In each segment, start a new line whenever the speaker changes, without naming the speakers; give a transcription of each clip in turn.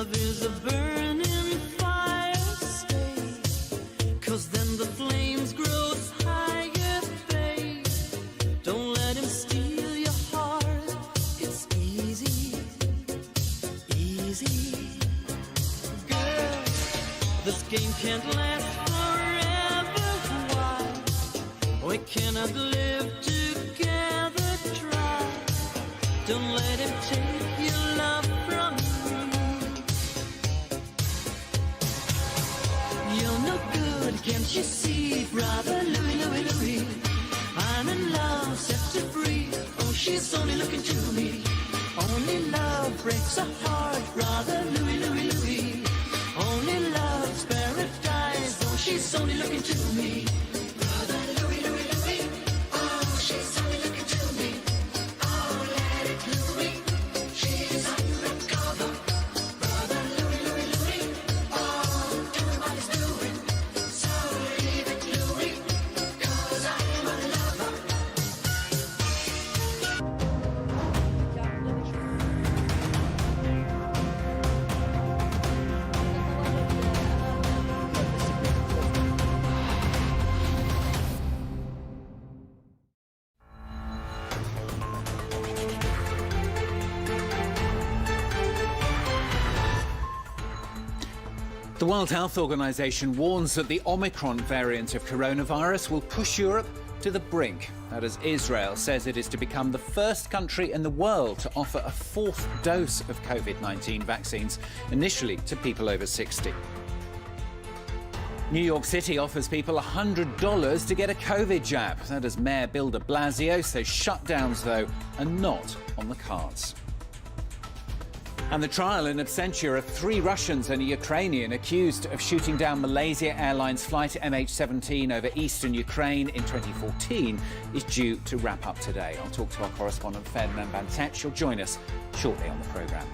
love is a burning fire, stay, 'cause then the flames grow higher, babe. Don't let him steal your heart, it's easy, easy. Girl, this game can't last forever, why? We cannot live together, try. Don't let him take your love from you. You're no good, can't you see, brother Louis, Louis, Louis? I'm in love, set her free. Oh, she's only looking to me. Only love breaks a heart, brother Louis, Louis, Louis. Only love's paradise. Oh, she's only looking to me. Brother Louis, Louis, Louis. Oh, she's only looking to me. Oh, let it Louis. She's undercover. Brother Louis, Louis, Louis. Oh, doing what he's doing. So leave it, Louis, 'cause I am a lover.
The World Health Organization warns that the Omicron variant of coronavirus will push Europe to the brink. That as Israel says it is to become the first country in the world to offer a fourth dose of COVID-19 vaccines, initially to people over 60. New York City offers people $100 to get a COVID jab. That as Mayor Bill de Blasio says shutdowns, though, are not on the cards. And the trial in absentia of 3 Russians and a Ukrainian accused of shooting down Malaysia Airlines flight MH17 over eastern Ukraine in 2014 is due to wrap up today. I'll talk to our correspondent Ferdinand Bantet. She'll join us shortly on the programme.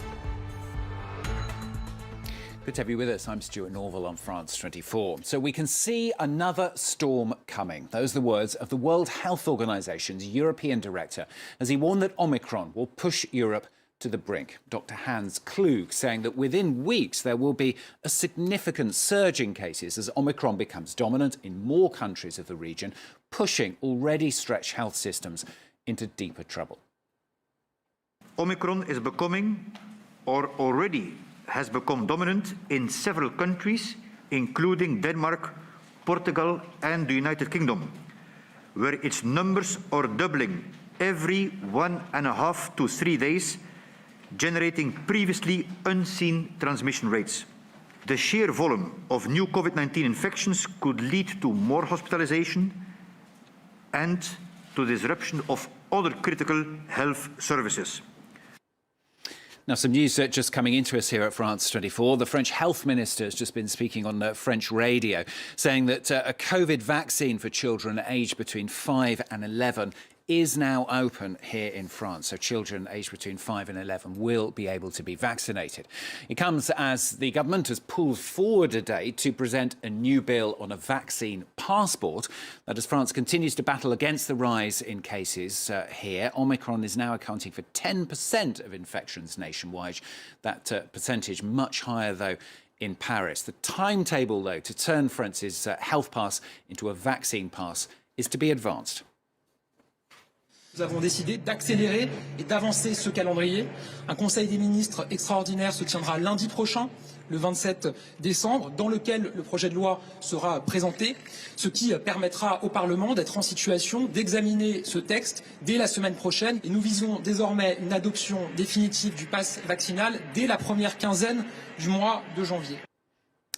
Good to have you with us. I'm Stuart Norval on France 24. So we can see another storm coming. Those are the words of the World Health Organization's European director as he warned that Omicron will push Europe to the brink. Dr. Hans Klug saying that within weeks there will be a significant surge in cases as Omicron becomes dominant in more countries of the region, pushing already stretched health systems into deeper trouble.
Omicron is becoming, or already has become dominant in several countries, including Denmark, Portugal and the United Kingdom, where its numbers are doubling every 1.5 to 3 days, generating previously unseen transmission rates. The sheer volume of new COVID-19 infections could lead to more hospitalization and to disruption of other critical health services.
Now, some news just coming into us here at France 24. The French health minister has just been speaking on French radio, saying that a COVID vaccine for children aged between 5 and 11 is now open here in France. So children aged between 5 and 11 will be able to be vaccinated. It comes as the government has pulled forward a date to present a new bill on a vaccine passport. That as France continues to battle against the rise in cases here, Omicron is now accounting for 10% of infections nationwide. That percentage much higher, though, in Paris. The timetable, though, to turn France's health pass into a vaccine pass is to be advanced.
Nous avons décidé d'accélérer et d'avancer ce calendrier. Un conseil des ministres extraordinaire se tiendra lundi prochain, le 27 décembre, dans lequel le projet de loi sera présenté, ce qui permettra au Parlement d'être en situation d'examiner ce texte dès la semaine prochaine. Et nous visons désormais une adoption définitive du pass vaccinal dès la première quinzaine du mois de janvier.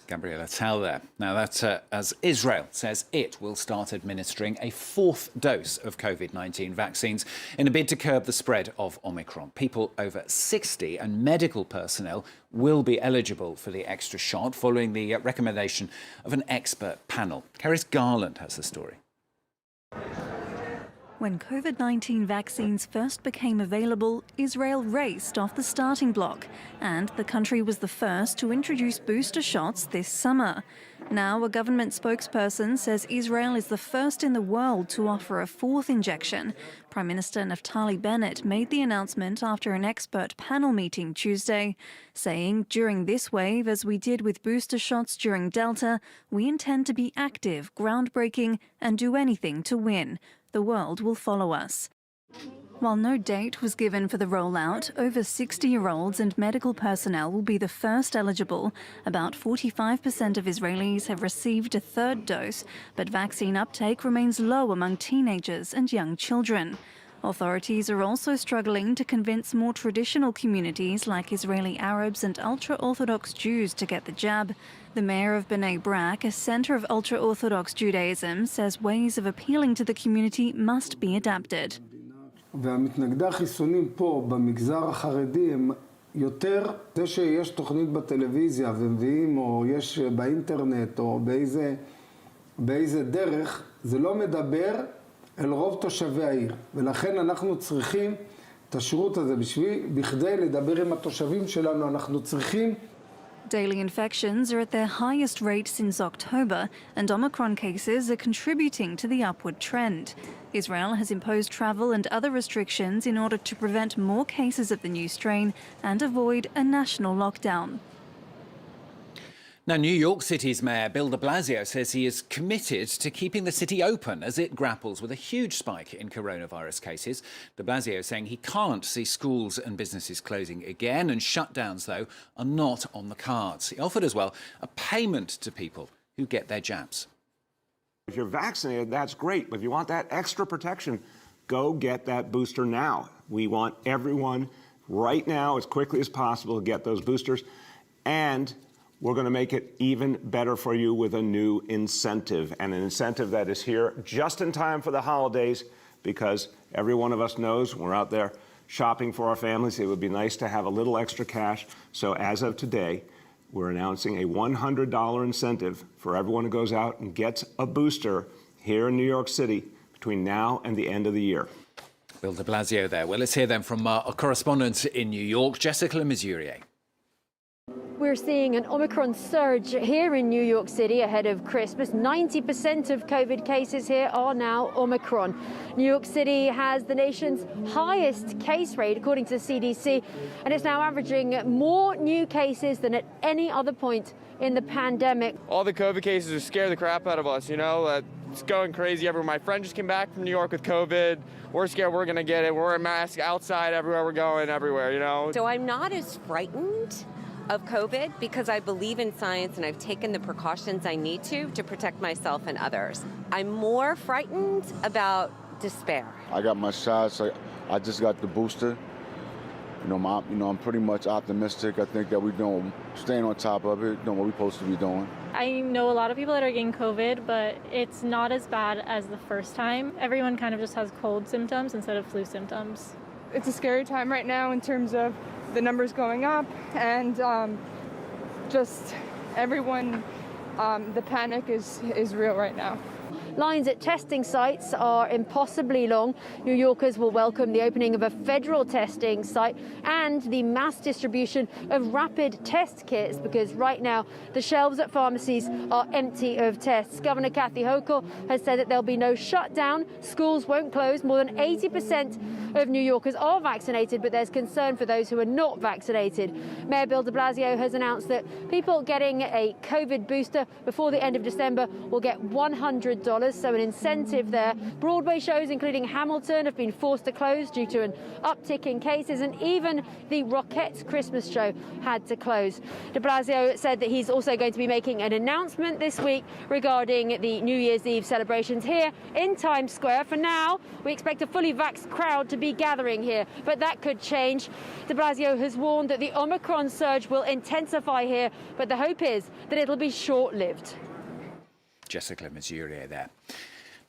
Gabriella Tell there. Now, that's as Israel says it will start administering a fourth dose of COVID-19 vaccines in a bid to curb the spread of Omicron. People over 60 and medical personnel will be eligible for the extra shot following the recommendation of an expert panel. Keris Garland has the story.
When COVID-19 vaccines first became available, Israel raced off the starting block, and the country was the first to introduce booster shots this summer. Now, a government spokesperson says Israel is the first in the world to offer a fourth injection. Prime Minister Naftali Bennett made the announcement after an expert panel meeting Tuesday, saying, "During this wave, as we did with booster shots during Delta, we intend to be active, groundbreaking, and do anything to win. The world will follow us." While no date was given for the rollout, over 60-year-olds and medical personnel will be the first eligible. About 45% of Israelis have received a third dose, but vaccine uptake remains low among teenagers and young children. Authorities are also struggling to convince more traditional communities like Israeli Arabs and ultra-Orthodox Jews to get the jab. The mayor of Bnei Brak, a centre of ultra-Orthodox Judaism, says ways of appealing to the community must be adapted.
והמתנגדי החיסונים פה במגזר החרדי הם יותר זה שיש תוכנית בטלוויזיה ומביאים או יש באינטרנט או באיזה דרך, זה לא מדבר אל רוב תושבי העיר. ולכן אנחנו צריכים את השירות הזה בכדי לדבר עם התושבים שלנו, אנחנו צריכים
Daily infections are at their highest rate since October, and Omicron cases are contributing to the upward trend. Israel has imposed travel and other restrictions in order to prevent more cases of the new strain and avoid a national lockdown.
Now, New York City's Mayor Bill de Blasio says he is committed to keeping the city open as it grapples with a huge spike in coronavirus cases. De Blasio saying he can't see schools and businesses closing again, and shutdowns, though, are not on the cards. He offered as well a payment to people who get their jabs.
If you're vaccinated, that's great, but if you want that extra protection, go get that booster now. We want everyone right now, as quickly as possible, to get those boosters, and we're going to make it even better for you with a new incentive, and an incentive that is here just in time for the holidays, because every one of us knows we're out there shopping for our families. It would be nice to have a little extra cash. So as of today, we're announcing a $100 incentive for everyone who goes out and gets a booster here in New York City between now and the end of the year.
Bill de Blasio there. Well, let's hear then from our correspondent in New York, Jessica Missourier.
We're seeing an Omicron surge here in New York City ahead of Christmas. 90% of COVID cases here are now Omicron. New York City has the nation's highest case rate, according to the CDC, and it's now averaging more new cases than at any other point in the pandemic.
All the COVID cases are scaring the crap out of us, you know. It's going crazy everywhere. My friend just came back from New York with COVID. We're scared we're going to get it. We're wearing masks outside everywhere we're going, everywhere, you know.
So I'm not as frightened of COVID because I believe in science and I've taken the precautions I need to protect myself and others. I'm more frightened about despair.
I got my shots. I just got the booster. I'm pretty much optimistic. I think that we're staying on top of it, doing what we're supposed to be doing.
I know a lot of people that are getting COVID, but it's not as bad as the first time. Everyone kind of just has cold symptoms instead of flu symptoms.
It's a scary time right now in terms of the numbers going up and just everyone, the panic is real right now.
Lines at testing sites are impossibly long. New Yorkers will welcome the opening of a federal testing site and the mass distribution of rapid test kits, because right now the shelves at pharmacies are empty of tests. Governor Kathy Hochul has said that there'll be no shutdown. Schools won't close. More than 80% of New Yorkers are vaccinated, but there's concern for those who are not vaccinated. Mayor Bill de Blasio has announced that people getting a COVID booster before the end of December will get $100. So an incentive there. Broadway shows, including Hamilton, have been forced to close due to an uptick in cases, and even the Rockettes Christmas show had to close. De Blasio said that he's also going to be making an announcement this week regarding the New Year's Eve celebrations here in Times Square. For now, we expect a fully vaxxed crowd to be gathering here, but that could change. De Blasio has warned that the Omicron surge will intensify here, but the hope is that it'll be short-lived.
Jessica Missourier there.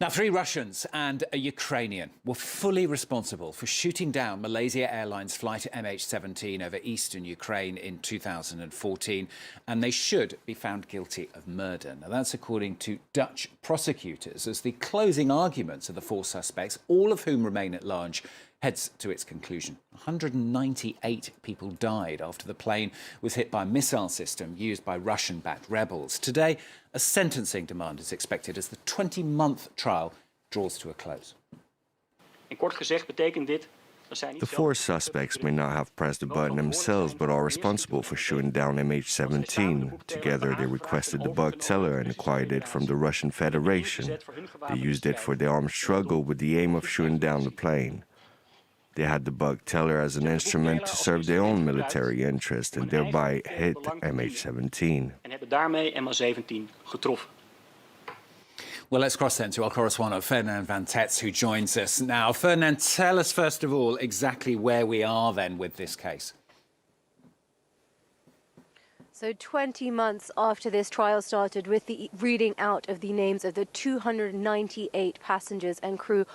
Now, 3 Russians and a Ukrainian were fully responsible for shooting down Malaysia Airlines flight MH17 over eastern Ukraine in 2014, and they should be found guilty of murder. Now, that's according to Dutch prosecutors, as the closing arguments of the 4 suspects, all of whom remain at large, heads to its conclusion. 198 people died after the plane was hit by a missile system used by Russian-backed rebels. Today, a sentencing demand is expected as the 20-month trial draws to a close.
The 4 suspects may not have pressed the button themselves, but are responsible for shooting down MH17. Together, they requested the bug teller and acquired it from the Russian Federation. They used it for their armed struggle with the aim of shooting down the plane. They had the bug teller as an instrument to serve their own military interest and thereby hit MH17.
Well, let's cross then to our correspondent, Ferdinand van Tetz, who joins us now. Ferdinand, tell us, first of all, exactly where we are then with this case.
So 20 months after this trial started, with the reading out of the names of the 298 passengers and crew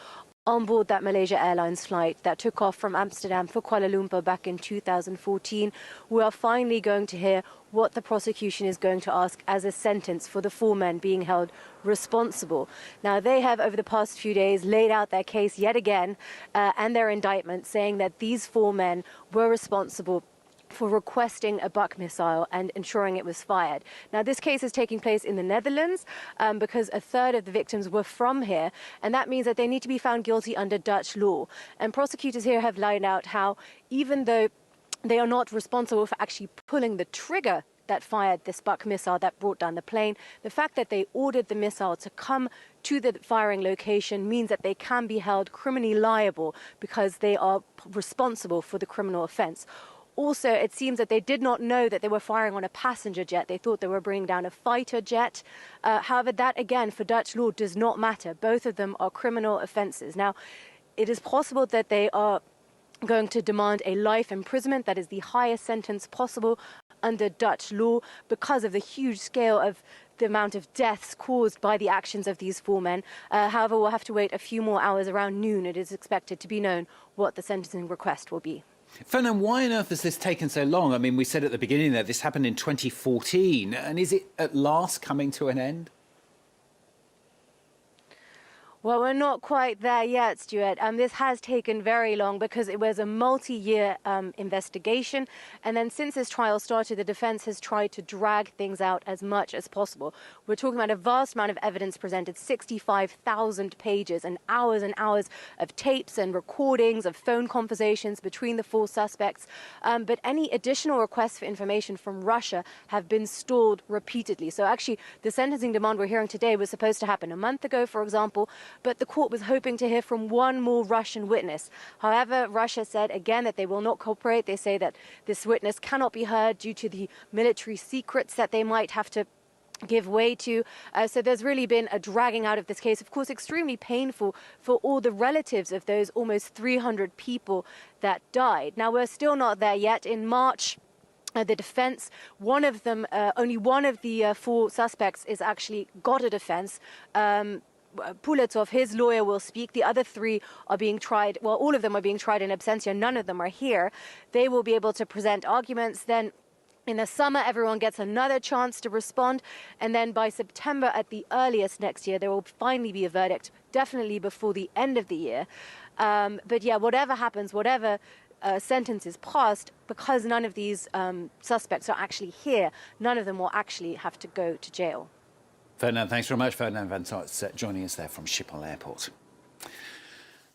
on board that Malaysia Airlines flight that took off from Amsterdam for Kuala Lumpur back in 2014, we are finally going to hear what the prosecution is going to ask as a sentence for the 4 men being held responsible. Now, they have, over the past few days, laid out their case yet again and their indictment, saying that these 4 men were responsible for requesting a buck missile and ensuring it was fired. Now, this case is taking place in the Netherlands because a third of the victims were from here, and that means that they need to be found guilty under Dutch law. And prosecutors here have laid out how, even though they are not responsible for actually pulling the trigger that fired this buck missile that brought down the plane, the fact that they ordered the missile to come to the firing location means that they can be held criminally liable because they are responsible for the criminal offence. Also, it seems that they did not know that they were firing on a passenger jet. They thought they were bringing down a fighter jet. However, that, again, for Dutch law does not matter. Both of them are criminal offences. Now, it is possible that they are going to demand a life imprisonment. That is the highest sentence possible under Dutch law because of the huge scale of the amount of deaths caused by the actions of these 4 men. However, we'll have to wait a few more hours. Around noon, it is expected to be known what the sentencing request will be.
Ferdinand, why on earth has this taken so long? I mean, we said at the beginning that this happened in 2014, and is it at last coming to an end?
Well, we're not quite there yet, Stuart. This has taken very long because it was a multi-year investigation. And then since this trial started, the defence has tried to drag things out as much as possible. We're talking about a vast amount of evidence presented, 65,000 pages and hours of tapes and recordings of phone conversations between the 4 suspects. But any additional requests for information from Russia have been stalled repeatedly. So actually, the sentencing demand we're hearing today was supposed to happen a month ago, for example, but the court was hoping to hear from 1 more Russian witness. However, Russia said again that they will not cooperate. They say that this witness cannot be heard due to the military secrets that they might have to give way to. So there's really been a dragging out of this case, of course, extremely painful for all the relatives of those almost 300 people that died. Now, we're still not there yet. In March, the defense, one of them, only one of the 4 suspects is actually got a defense. Puletov, his lawyer, will speak. The other 3 are being tried. Well, all of them are being tried in absentia. None of them are here. They will be able to present arguments. Then in the summer, everyone gets another chance to respond. And then by September at the earliest next year, there will finally be a verdict, definitely before the end of the year. But yeah, whatever happens, whatever sentence is passed, because none of these suspects are actually here, none of them will actually have to go to jail.
Ferdinand, thanks very much. Ferdinand van Tetz joining us there from Schiphol Airport.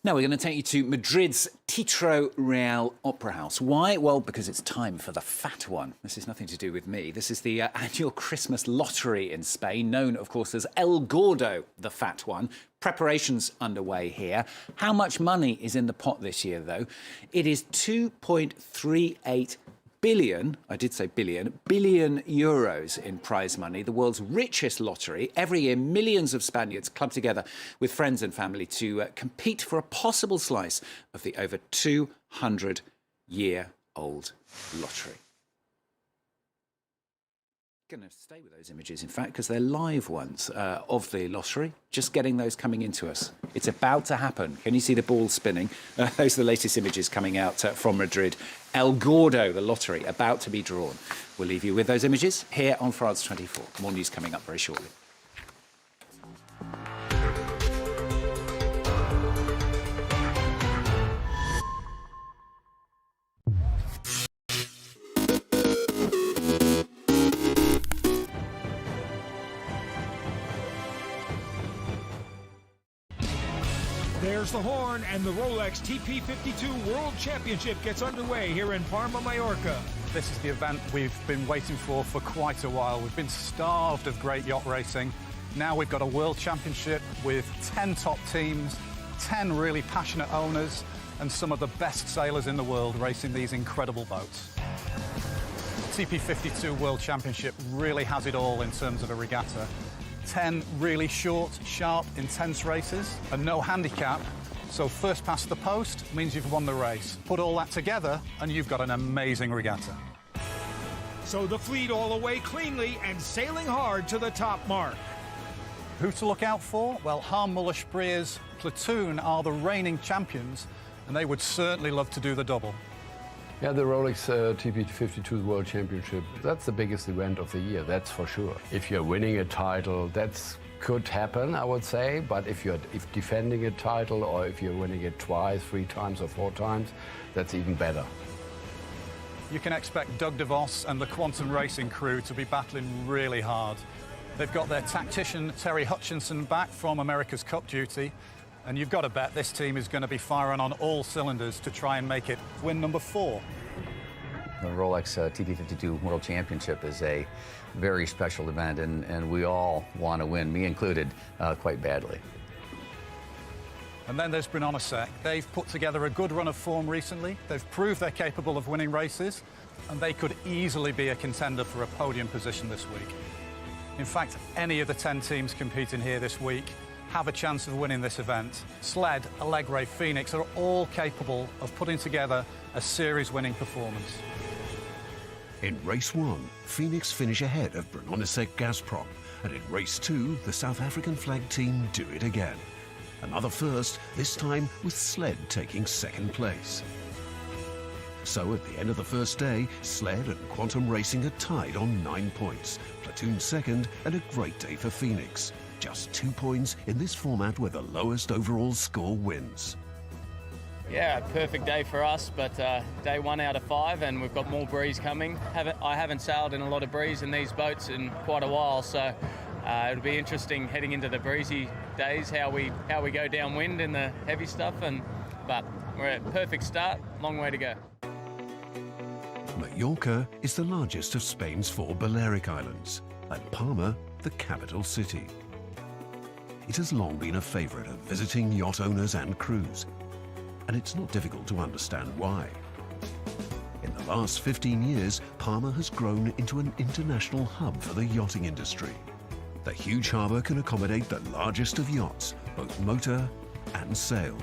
Now we're going to take you to Madrid's Teatro Real Opera House. Why? Well, because it's time for the fat one. This is nothing to do with me. This is the annual Christmas lottery in Spain, known, of course, as El Gordo, the fat one. Preparations underway here. How much money is in the pot this year, though? It is 2.38 billion, I did say billion euros in prize money, the world's richest lottery. Every year, millions of Spaniards club together with friends and family to compete for a possible slice of the over 200-year-old lottery. going to stay with those images, in fact, because they're live ones of the lottery, just getting those coming into us. It's about to happen. Can you see the ball spinning? Those are the latest images coming out from Madrid. El Gordo, the lottery, about to be drawn. We'll leave you with those images here on France 24. More news coming up very shortly.
There's the horn, and the Rolex TP52 World Championship gets underway here in Palma, Mallorca.
This is the event we've been waiting for quite a while. We've been starved of great yacht racing. Now we've got a World Championship with 10 top teams, 10 really passionate owners, and some of the best sailors in the world racing these incredible boats. TP52 World Championship really has it all in terms of a regatta. 10 really short, sharp, intense races and no handicap. So first past the post means you've won the race. Put all that together and you've got an amazing regatta.
So the fleet all away cleanly and sailing hard to the top mark.
Who to look out for? Well, Harm Muller Spreer's platoon are the reigning champions and they would certainly love to do the double.
Yeah, the Rolex TP52 World Championship, that's the biggest event of the year, that's for sure. If you're winning a title, that could happen, I would say, but if defending a title or if you're winning it twice, 3 times or 4 times, that's even better.
You can expect Doug DeVos and the Quantum Racing crew to be battling really hard. They've got their tactician Terry Hutchinson back from America's Cup duty, and you've got to bet this team is going to be firing on all cylinders to try and make it win number 4.
The Rolex TP52 World Championship is a very special event, and we all want to win, me included, quite badly.
And then there's Brunch. They've put together a good run of form recently. They've proved they're capable of winning races, and they could easily be a contender for a podium position this week. In fact, any of the 10 teams competing here this week have a chance of winning this event. Sled, Allegre, Phoenix are all capable of putting together a series-winning performance.
In race 1, Phoenix finish ahead of Brunch Gazprom, and in race 2, the South African flag team do it again. Another first, this time with Sled taking 2nd place. So at the end of the first day, Sled and Quantum Racing are tied on 9 points, Platoon 2nd, and a great day for Phoenix. Just 2 points in this format where the lowest overall score wins.
Yeah, perfect day for us, but day 1 out of 5, and we've got more breeze coming. I haven't sailed in a lot of breeze in these boats in quite a while, so it'll be interesting heading into the breezy days, how we go downwind in the heavy stuff. But we're at a perfect start, long way to go.
Mallorca is the largest of Spain's 4 Balearic Islands, and Palma, the capital city. It has long been a favourite of visiting yacht owners and crews, and it's not difficult to understand why. In the last 15 years, Palma has grown into an international hub for the yachting industry. The huge harbour can accommodate the largest of yachts, both motor and sail.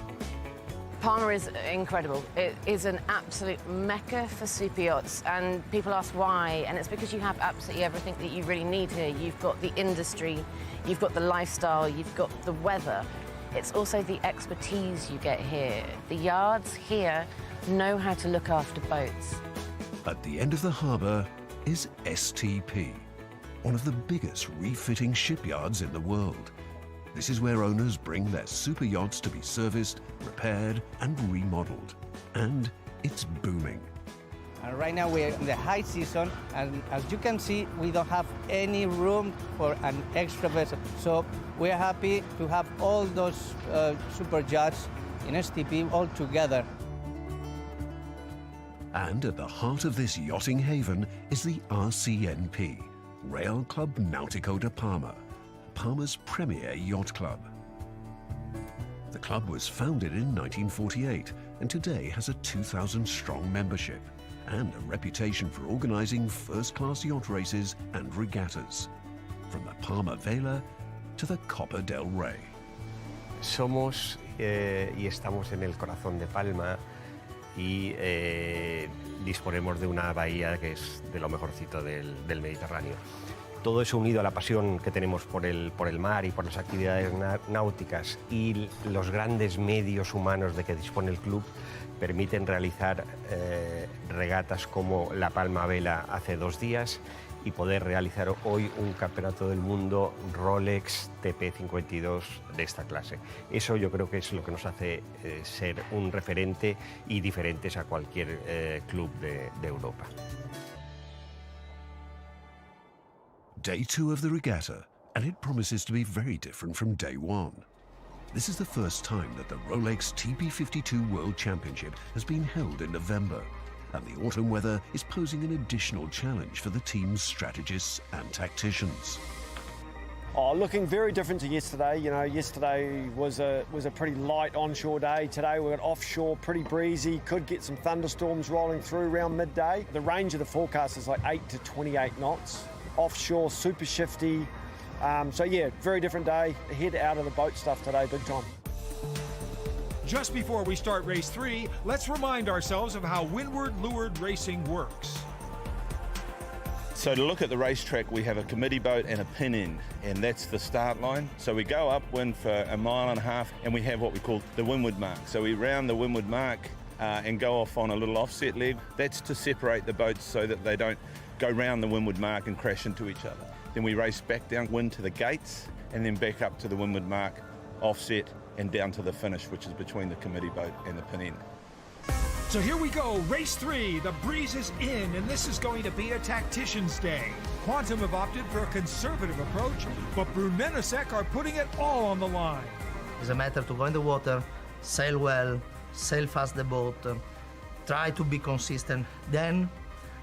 Palma is incredible. It is an absolute mecca for super yachts, and people ask why, and it's because you have absolutely everything that you really need here. You've got the industry, you've got the lifestyle, you've got the weather. It's also the expertise you get here. The yards here know how to look after boats.
At the end of the harbour is STP, one of the biggest refitting shipyards in the world. This is where owners bring their super yachts to be serviced, repaired and remodelled. And it's booming.
Right now we're in the high season, and as you can see, we don't have any room for an extra vessel. So we're happy to have all those super yachts in STP all together.
And at the heart of this yachting haven is the RCNP, Real Club Náutico de Palma, Palma's premier yacht club. The club was founded in 1948 and today has a 2,000-strong membership and a reputation for organising first-class yacht races and regattas, from the Palma Vela to the Copa del Rey.
Somos y estamos en el corazón de Palma y
disponemos de una bahía que es de lo mejorcito del Mediterráneo. Todo eso unido a la pasión que tenemos por el mar y por las actividades náuticas y los grandes medios humanos de que dispone el club permiten realizar regatas como la Palma Vela hace 2 días y poder realizar hoy un campeonato del mundo Rolex TP52 de esta clase. Eso yo creo que es lo que nos hace ser un referente y diferentes a cualquier club de Europa.
Day 2 of the regatta, and it promises to be very different from day 1. This is the first time that the Rolex TP52 World Championship has been held in November, and the autumn weather is posing an additional challenge for the team's strategists and tacticians.
Oh, looking very different to yesterday. You know, yesterday was a pretty light onshore day. Today we've got offshore, pretty breezy. Could get some thunderstorms rolling through around midday. The range of the forecast is like 8 to 28 knots. Offshore, super shifty. So yeah, very different day. Head out of the boat stuff today, big time.
Just before we start race 3, let's remind ourselves of how windward leeward racing works.
So to look at the racetrack, we have a committee boat and a pin in, and that's the start line. So we go upwind for 1.5 miles, and we have what we call the windward mark. So we round the windward mark and go off on a little offset leg. That's to separate the boats so that they don't go round the windward mark and crash into each other. Then we race back downwind to the gates, and then back up to the windward mark, offset, and down to the finish, which is between the committee boat and the pin end.
So here we go, race 3. The breeze is in, and this is going to be a tactician's day. Quantum have opted for a conservative approach, but Brunello are putting it all on the line.
It's a matter to go in the water, sail well, sail fast the boat, try to be consistent. Then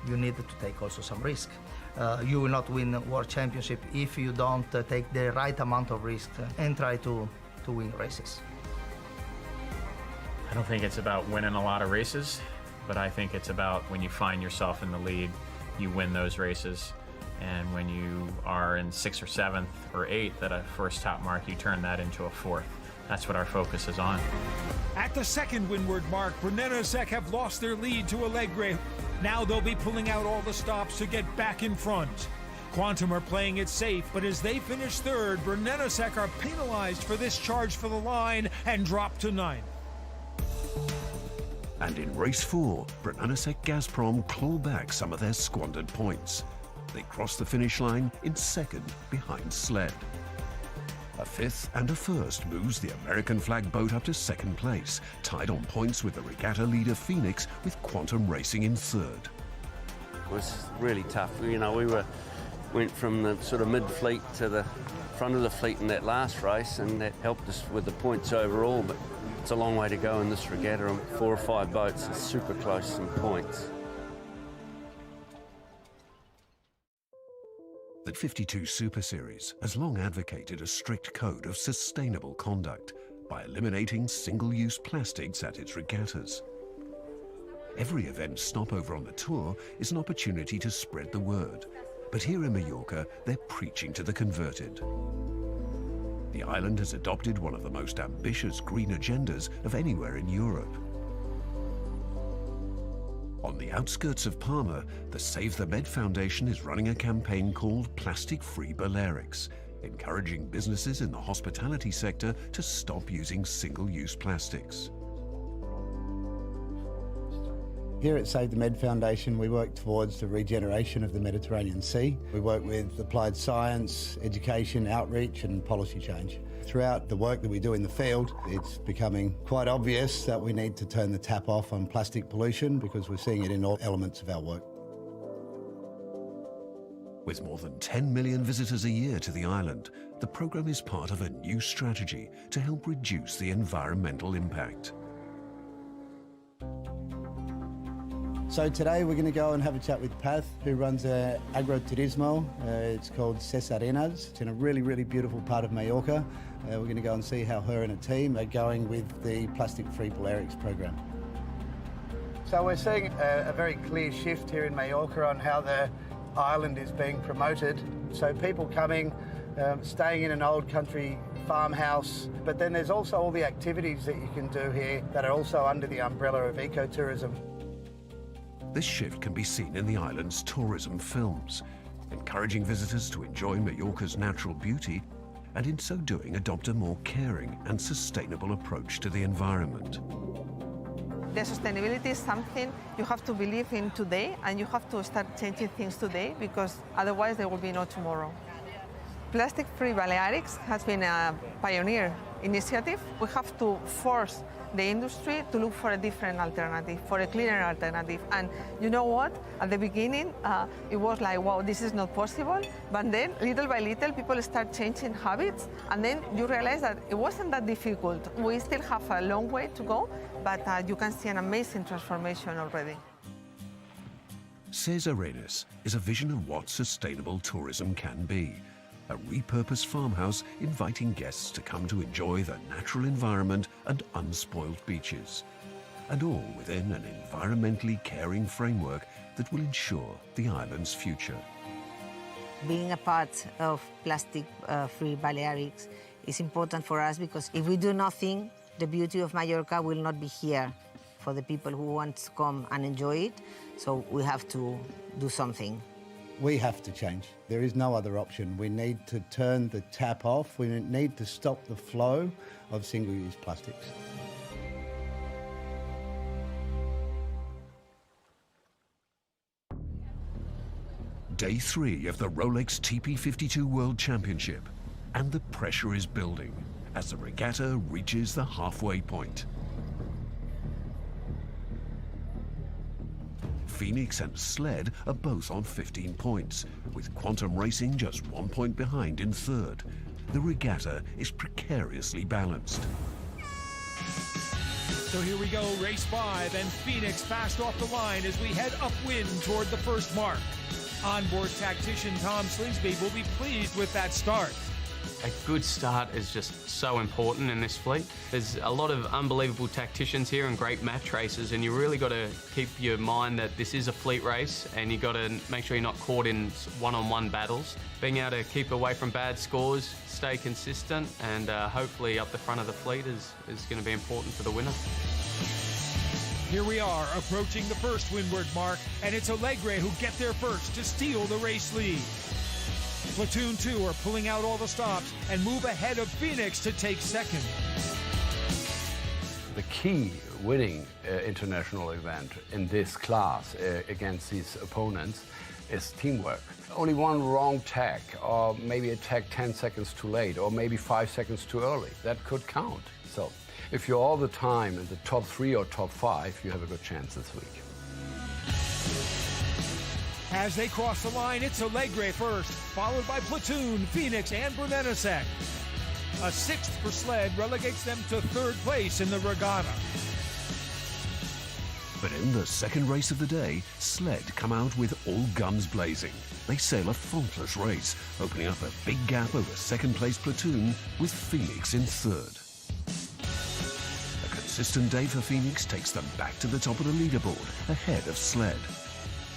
you need to take also some risk. You will not win World Championship if you don't take the right amount of risk and try to win races.
I don't think it's about winning a lot of races, but I think it's about when you find yourself in the lead, you win those races. And when you are in 6th or 7th or 8th at a first top mark, you turn that into a 4th. That's what our focus is on.
At the second windward mark, Brunello have lost their lead to Allegre. Now they'll be pulling out all the stops to get back in front. Quantum are playing it safe, but as they finish 3rd, Brunello are penalized for this charge for the line and drop to 9th.
And in race 4, Brunello Gazprom claw back some of their squandered points. They cross the finish line in 2nd behind Sled. A 5th and a 1st moves the American flag boat up to 2nd place, tied on points with the regatta leader Phoenix, with Quantum racing in 3rd.
It was really tough. You know, we went from the sort of mid-fleet to the front of the fleet in that last race, and that helped us with the points overall, but it's a long way to go in this regatta. 4 or 5 boats, it's super close in points.
The 52 Super Series has long advocated a strict code of sustainable conduct by eliminating single-use plastics at its regattas. Every event stopover on the tour is an opportunity to spread the word, but here in Mallorca, they're preaching to the converted. The island has adopted one of the most ambitious green agendas of anywhere in Europe. On the outskirts of Palma, the Save the Med Foundation is running a campaign called Plastic Free Balearics, encouraging businesses in the hospitality sector to stop using single-use plastics.
Here at Save the Med Foundation, we work towards the regeneration of the Mediterranean Sea. We work with applied science, education, outreach and policy change. Throughout the work that we do in the field, it's becoming quite obvious that we need to turn the tap off on plastic pollution because we're seeing it in all elements of our work.
With more than 10 million visitors a year to the island, the program is part of a new strategy to help reduce the environmental impact.
So today we're going to go and have a chat with Path, who runs agroturismo. It's called Ses Arenas. It's in a really, really beautiful part of Mallorca. We're going to go and see how her and her team are going with the Plastic Free Balearics program. So we're seeing a very clear shift here in Mallorca on how the island is being promoted. So people coming, staying in an old country farmhouse, but then there's also all the activities that you can do here that are also under the umbrella of ecotourism.
this shift can be seen in the island's tourism films, encouraging visitors to enjoy Mallorca's natural beauty and in so doing adopt a more caring and sustainable approach to the environment.
The sustainability is something you have to believe in today, and you have to start changing things today, because otherwise there will be no tomorrow. Plastic-Free Balearics has been a pioneer initiative. We have to force the industry to look for a different alternative, for a cleaner alternative. And you know what? At the beginning, it was like, wow, this is not possible. But then, little by little, people start changing habits. And then you realize that it wasn't that difficult. We still have a long way to go, but you can see an amazing transformation already.
Ses Arenas is a vision of what sustainable tourism can be. A repurposed farmhouse inviting guests to come to enjoy the natural environment and unspoiled beaches. And all within an environmentally caring framework that will ensure the island's future.
Being a part of Plastic-Free Balearics is important for us, because if we do nothing, the beauty of Mallorca will not be here for the people who want to come and enjoy it. So we have to do something.
We have to change. There is no other option. We need to turn the tap off. We need to stop the flow of single-use plastics.
Day 3 of the Rolex TP52 World Championship, and the pressure is building as the regatta reaches the halfway point. Phoenix and Sled are both on 15 points, with Quantum Racing just 1 point behind in third. The regatta is precariously balanced.
So here we go, race 5, and Phoenix fast off the line as we head upwind toward the first mark. Onboard tactician Tom Slingsby will be pleased with that start.
A good start is just so important in this fleet. There's a lot of unbelievable tacticians here and great match racers, and you really got to keep your mind that this is a fleet race, and you got to make sure you're not caught in one-on-one battles. Being able to keep away from bad scores, stay consistent, and hopefully up the front of the fleet is going to be important for the winner.
Here we are approaching the first windward mark, and it's Alegre who get there first to steal the race lead. Platoon 2 are pulling out all the stops and move ahead of Phoenix to take second.
The key winning international event in this class against these opponents is teamwork. Only one wrong tag, or maybe a tag 10 seconds too late, or maybe 5 seconds too early, that could count. So if you're all the time in the top 3 or top 5, you have a good chance this week.
As they cross the line, it's Alegre first, followed by Platoon, Phoenix, and Brunch. A 6th for Sled relegates them to 3rd place in the regatta.
But in the second race of the day, Sled come out with all guns blazing. They sail a faultless race, opening up a big gap over 2nd place Platoon, with Phoenix in 3rd. A consistent day for Phoenix takes them back to the top of the leaderboard, ahead of Sled.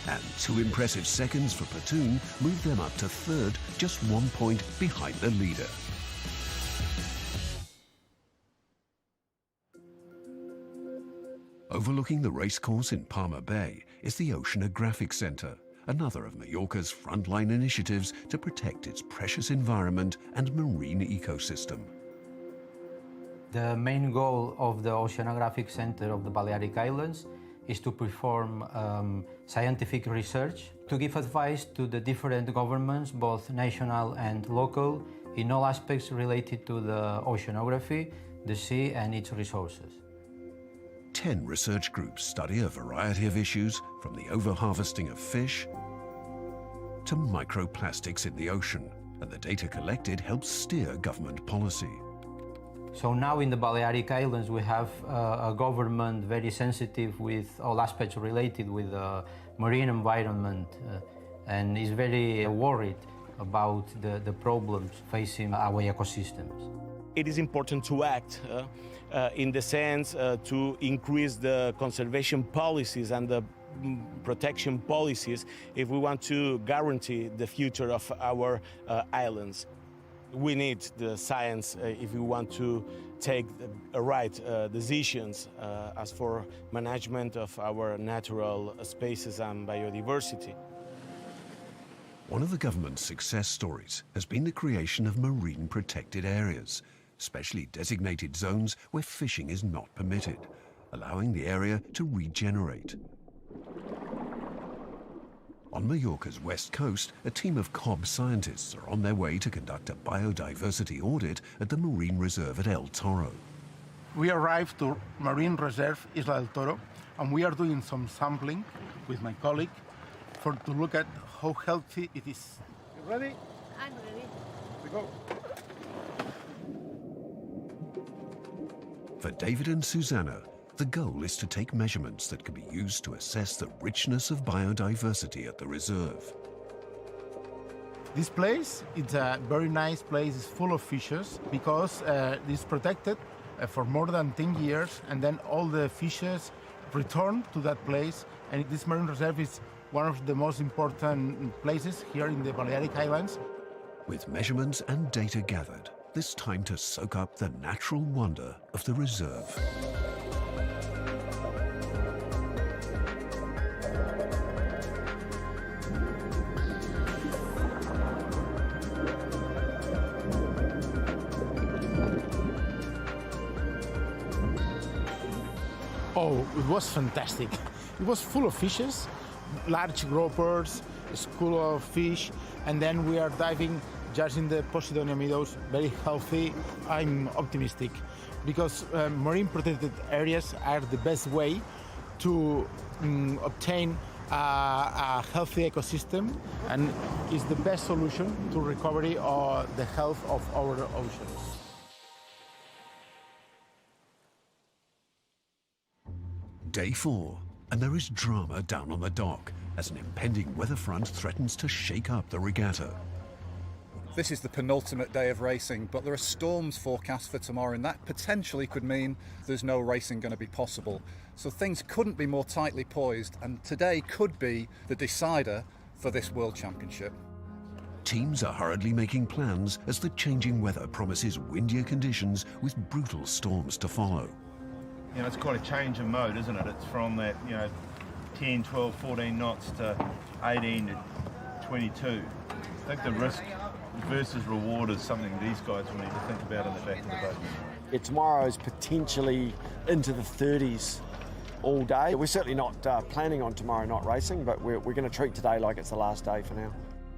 And 2 impressive seconds for Platoon move them up to 3rd, just 1 point behind the leader. Overlooking the racecourse in Palma Bay is the Oceanographic Centre, another of Mallorca's frontline initiatives to protect its precious environment and marine ecosystem.
The main goal of the Oceanographic Centre of the Balearic Islands is to perform scientific research, to give advice to the different governments, both national and local, in all aspects related to the oceanography, the sea and its resources.
10 research groups study a variety of issues, from the overharvesting of fish to microplastics in the ocean, and the data collected helps steer government policy.
So now in the Balearic Islands we have a government very sensitive with all aspects related with the marine environment and is very worried about the problems facing our ecosystems.
It is important to act in the sense to increase the conservation policies and the protection policies if we want to guarantee the future of our islands. We need the science if we want to take the right decisions as for management of our natural spaces and biodiversity.
One of the government's success stories has been the creation of marine protected areas, specially designated zones where fishing is not permitted, allowing the area to regenerate. On Mallorca's west coast, a team of COB scientists are on their way to conduct a biodiversity audit at the marine reserve at El Toro.
We arrived to Marine Reserve Isla del Toro, and we are doing some sampling with my colleague to look at how healthy it is. You ready?
I'm ready.
We go.
For David and Susanna, the goal is to take measurements that can be used to assess the richness of biodiversity at the reserve.
This place, it's a very nice place. It's full of fishes because it's protected for more than 10 years, and then all the fishes return to that place. And this marine reserve is one of the most important places here in the Balearic Islands.
With measurements and data gathered, it's time to soak up the natural wonder of the reserve.
Oh, it was fantastic. It was full of fishes, large groupers, a school of fish, and then we are diving just in the Posidonia meadows, very healthy. I'm optimistic because marine protected areas are the best way to obtain a healthy ecosystem, and is the best solution to recovery of the health of our oceans.
Day 4, and there is drama down on the dock as an impending weather front threatens to shake up the regatta.
This is the penultimate day of racing, but there are storms forecast for tomorrow, and that potentially could mean there's no racing going to be possible. So things couldn't be more tightly poised, and today could be the decider for this World Championship.
Teams are hurriedly making plans as the changing weather promises windier conditions with brutal storms to follow.
You know, it's quite a change in mode, isn't it? It's from that, 10, 12, 14 knots to 18 to 22. I think the risk versus reward is something these guys will need to think about in the back of the boat.
Tomorrow's potentially into the 30s all day. We're certainly not planning on tomorrow not racing, but we're going to treat today like it's the last day for now.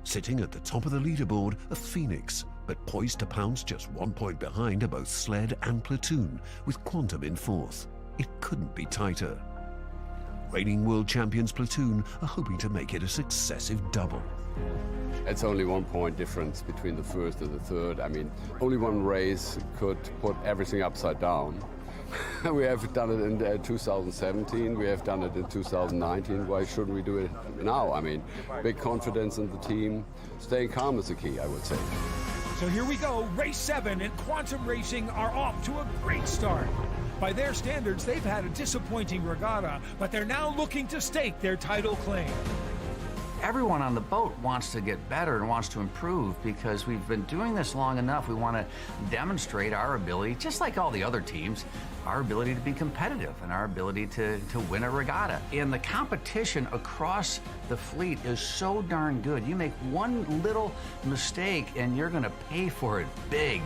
Sitting at the top of the leaderboard are Phoenix, but poised to pounce just 1 point behind are both Sled and Platoon, with Quantum in 4th. It couldn't be tighter. Reigning world champions Platoon are hoping to make it a successive double.
It's only 1 point difference between the first and the third. I mean, only one race could put everything upside down. We have done it in 2017, we have done it in 2019. Why shouldn't we do it now? I mean, big confidence in the team. Staying calm is the key, I would say.
So here we go, race 7, and Quantum Racing are off to a great start. By their standards, they've had a disappointing regatta, but they're now looking to stake their title claim.
Everyone on the boat wants to get better and wants to improve because we've been doing this long enough. We want to demonstrate our ability, just like all the other teams, our ability to be competitive and our ability to win a regatta. And the competition across the fleet is so darn good. You make one little mistake and you're going to pay for it big.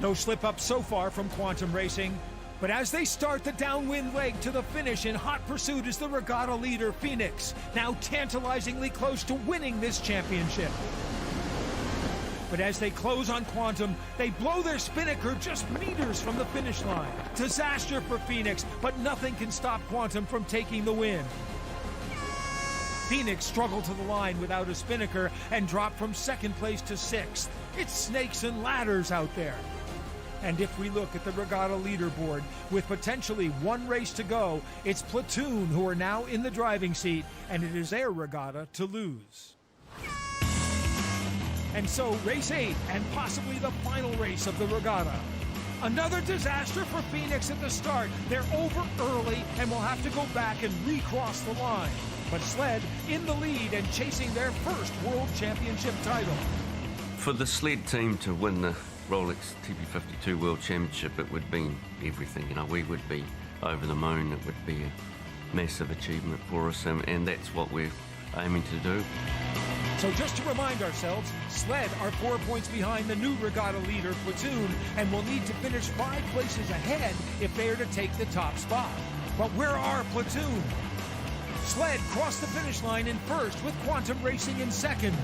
No slip-ups so far from Quantum Racing. But as they start the downwind leg to the finish, in hot pursuit is the regatta leader, Phoenix, now tantalizingly close to winning this championship. But as they close on Quantum, they blow their spinnaker just meters from the finish line. Disaster for Phoenix, but nothing can stop Quantum from taking the win. Phoenix struggled to the line without a spinnaker and dropped from 2nd place to 6th. It's snakes and ladders out there. And if we look at the regatta leaderboard, with potentially one race to go, it's Platoon who are now in the driving seat, and it is their regatta to lose. And so, race 8, and possibly the final race of the regatta. Another disaster for Phoenix at the start. They're over early and will have to go back and recross the line. But Sled in the lead and chasing their first World Championship title.
For the sled team to win the Rolex TP52 World Championship, it would mean everything. You know, we would be over the moon. It would be a massive achievement for us, and that's what we're aiming to do.
So just to remind ourselves, Sled are 4 points behind the new regatta leader, Platoon, and will need to finish 5 places ahead if they are to take the top spot. But where are Platoon? Sled crossed the finish line in first, with Quantum Racing in second.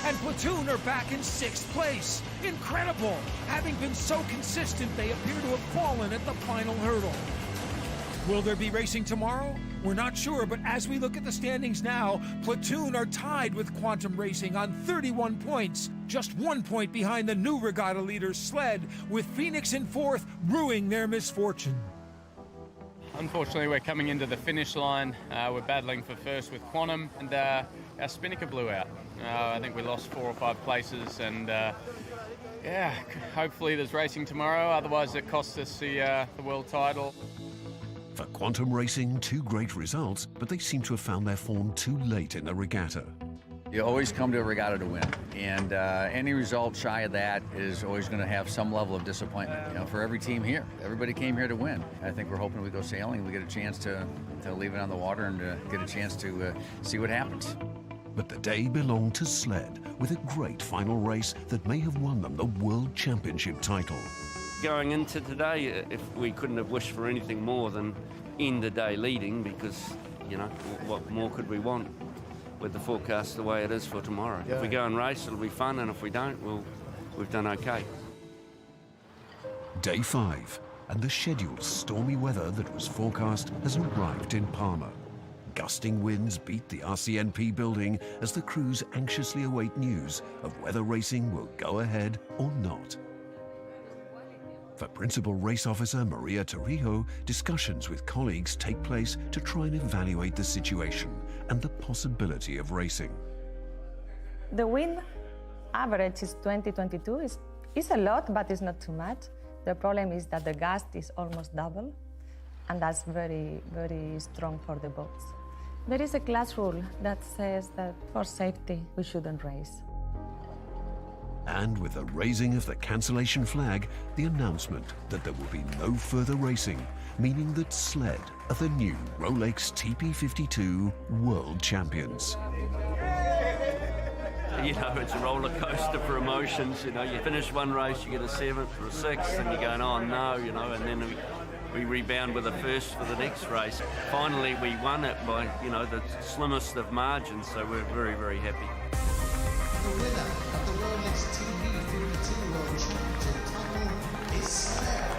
And Platoon are back in 6th place. Incredible! Having been so consistent, they appear to have fallen at the final hurdle. Will there be racing tomorrow? We're not sure, but as we look at the standings now, Platoon are tied with Quantum Racing on 31 points, just 1 point behind the new regatta leader, Sled, with Phoenix in 4th, ruining their misfortune.
Unfortunately, we're coming into the finish line. We're battling for first with Quantum, and our Spinnaker blew out. I think we lost 4 or 5 places, and yeah, hopefully there's racing tomorrow. Otherwise, it costs us the world title.
For Quantum Racing, 2 great results, but they seem to have found their form too late in the regatta.
You always come to a regatta to win, and any result shy of that is always going to have some level of disappointment. You know, for every team here, everybody came here to win. I think we're hoping we go sailing, we get a chance to leave it on the water and get a chance to see what happens.
But the day belonged to Sled, with a great final race that may have won them the World Championship title.
Going into today, if we couldn't have wished for anything more than end the day leading, because, you know, what more could we want with the forecast the way it is for tomorrow?
Yeah.
If we go and race, it'll be fun, and if we don't, we've done okay.
Day 5, and the scheduled stormy weather that was forecast has arrived in Palma. Gusting winds beat the RCNP building as the crews anxiously await news of whether racing will go ahead or not. For Principal Race Officer Maria Torrijos, discussions with colleagues take place to try and evaluate the situation and the possibility of racing.
The wind average is 20-22. It's a lot, but it's not too much. The problem is that the gust is almost double, and that's very, very strong for the boats. There is a class rule that says that for safety, we shouldn't race.
And with the raising of the cancellation flag, the announcement that there will be no further racing, meaning that Sled are the new Rolex TP52 World Champions.
You know, it's a roller coaster for emotions. You know, you finish one race, you get a 7th or a 6th, and you're going, oh no, you know, and then we rebound with a 1st for the next race. Finally, we won it by, you know, the slimmest of margins, so we're very, very happy.
The winner of the Rolex TP52 World Championship title is Sled.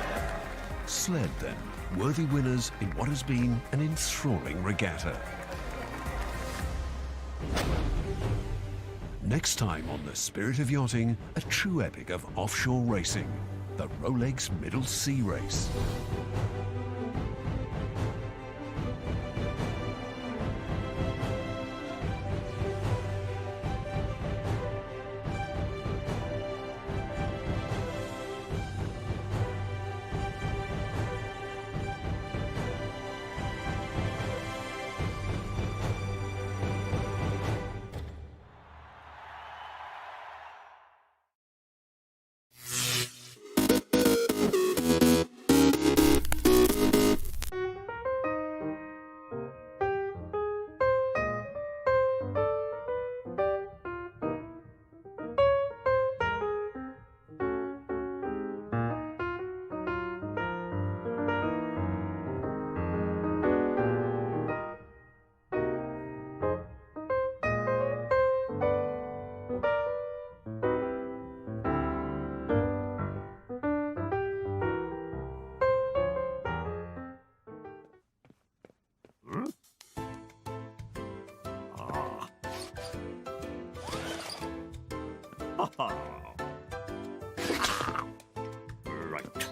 Sled, then, worthy winners in what has been an enthralling regatta. Next time on The Spirit of Yachting, a true epic of offshore racing, the Rolex Middle Sea Race.
Right.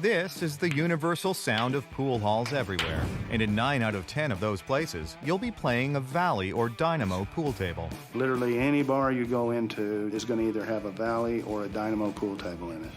This is the universal sound of pool halls everywhere, and in 9 out of 10 of those places, you'll be playing a Valley or Dynamo pool table.
Literally any bar you go into is going to either have a Valley or a Dynamo pool table in it.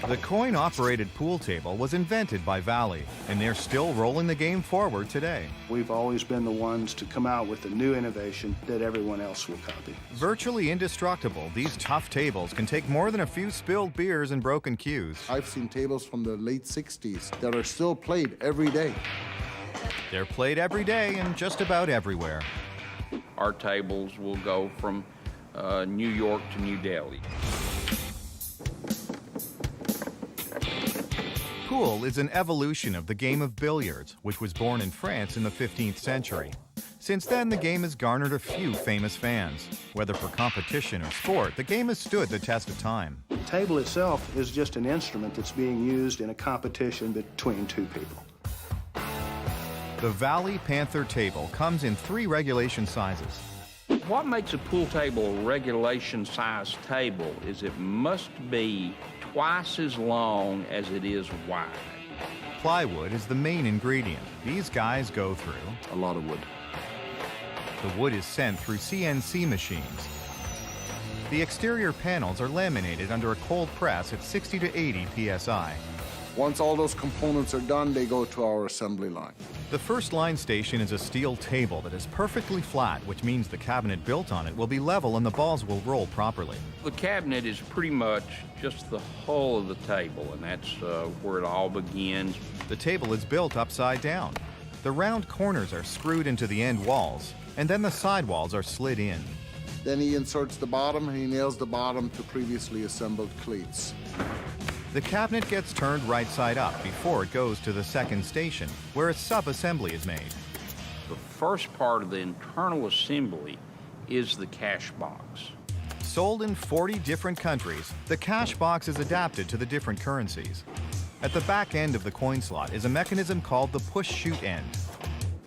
The coin-operated pool table was invented by Valley, and they're still rolling the game forward today.
We've always been the ones to come out with a new innovation that everyone else will copy.
Virtually indestructible, these tough tables can take more than a few spilled beers and broken cues.
I've seen tables from the late 60s that are still played every day.
They're played every day and just about everywhere.
Our tables will go from New York to New Delhi.
Pool is an evolution of the game of billiards, which was born in France in the 15th century. Since then, the game has garnered a few famous fans. Whether for competition or sport, the game has stood the test of time.
The table itself is just an instrument that's being used in a competition between two people.
The Valley Panther table comes in 3 regulation sizes.
What makes a pool table a regulation size table is it must be twice as long as it is wide.
Plywood is the main ingredient. These guys go through
a lot of wood.
The wood is sent through CNC machines. The exterior panels are laminated under a cold press at 60 to 80 psi.
Once all those components are done, they go to our assembly line.
The first line station is a steel table that is perfectly flat, which means the cabinet built on it will be level and the balls will roll properly.
The cabinet is pretty much just the hull of the table, and that's where it all begins.
The table is built upside down. The round corners are screwed into the end walls, and then the side walls are slid in.
Then he inserts the bottom and he nails the bottom to previously assembled cleats.
The cabinet gets turned right side up before it goes to the second station, where a sub-assembly is made.
The first part of the internal assembly is the cash box.
Sold in 40 different countries, the cash box is adapted to the different currencies. At the back end of the coin slot is a mechanism called the push-shoot end.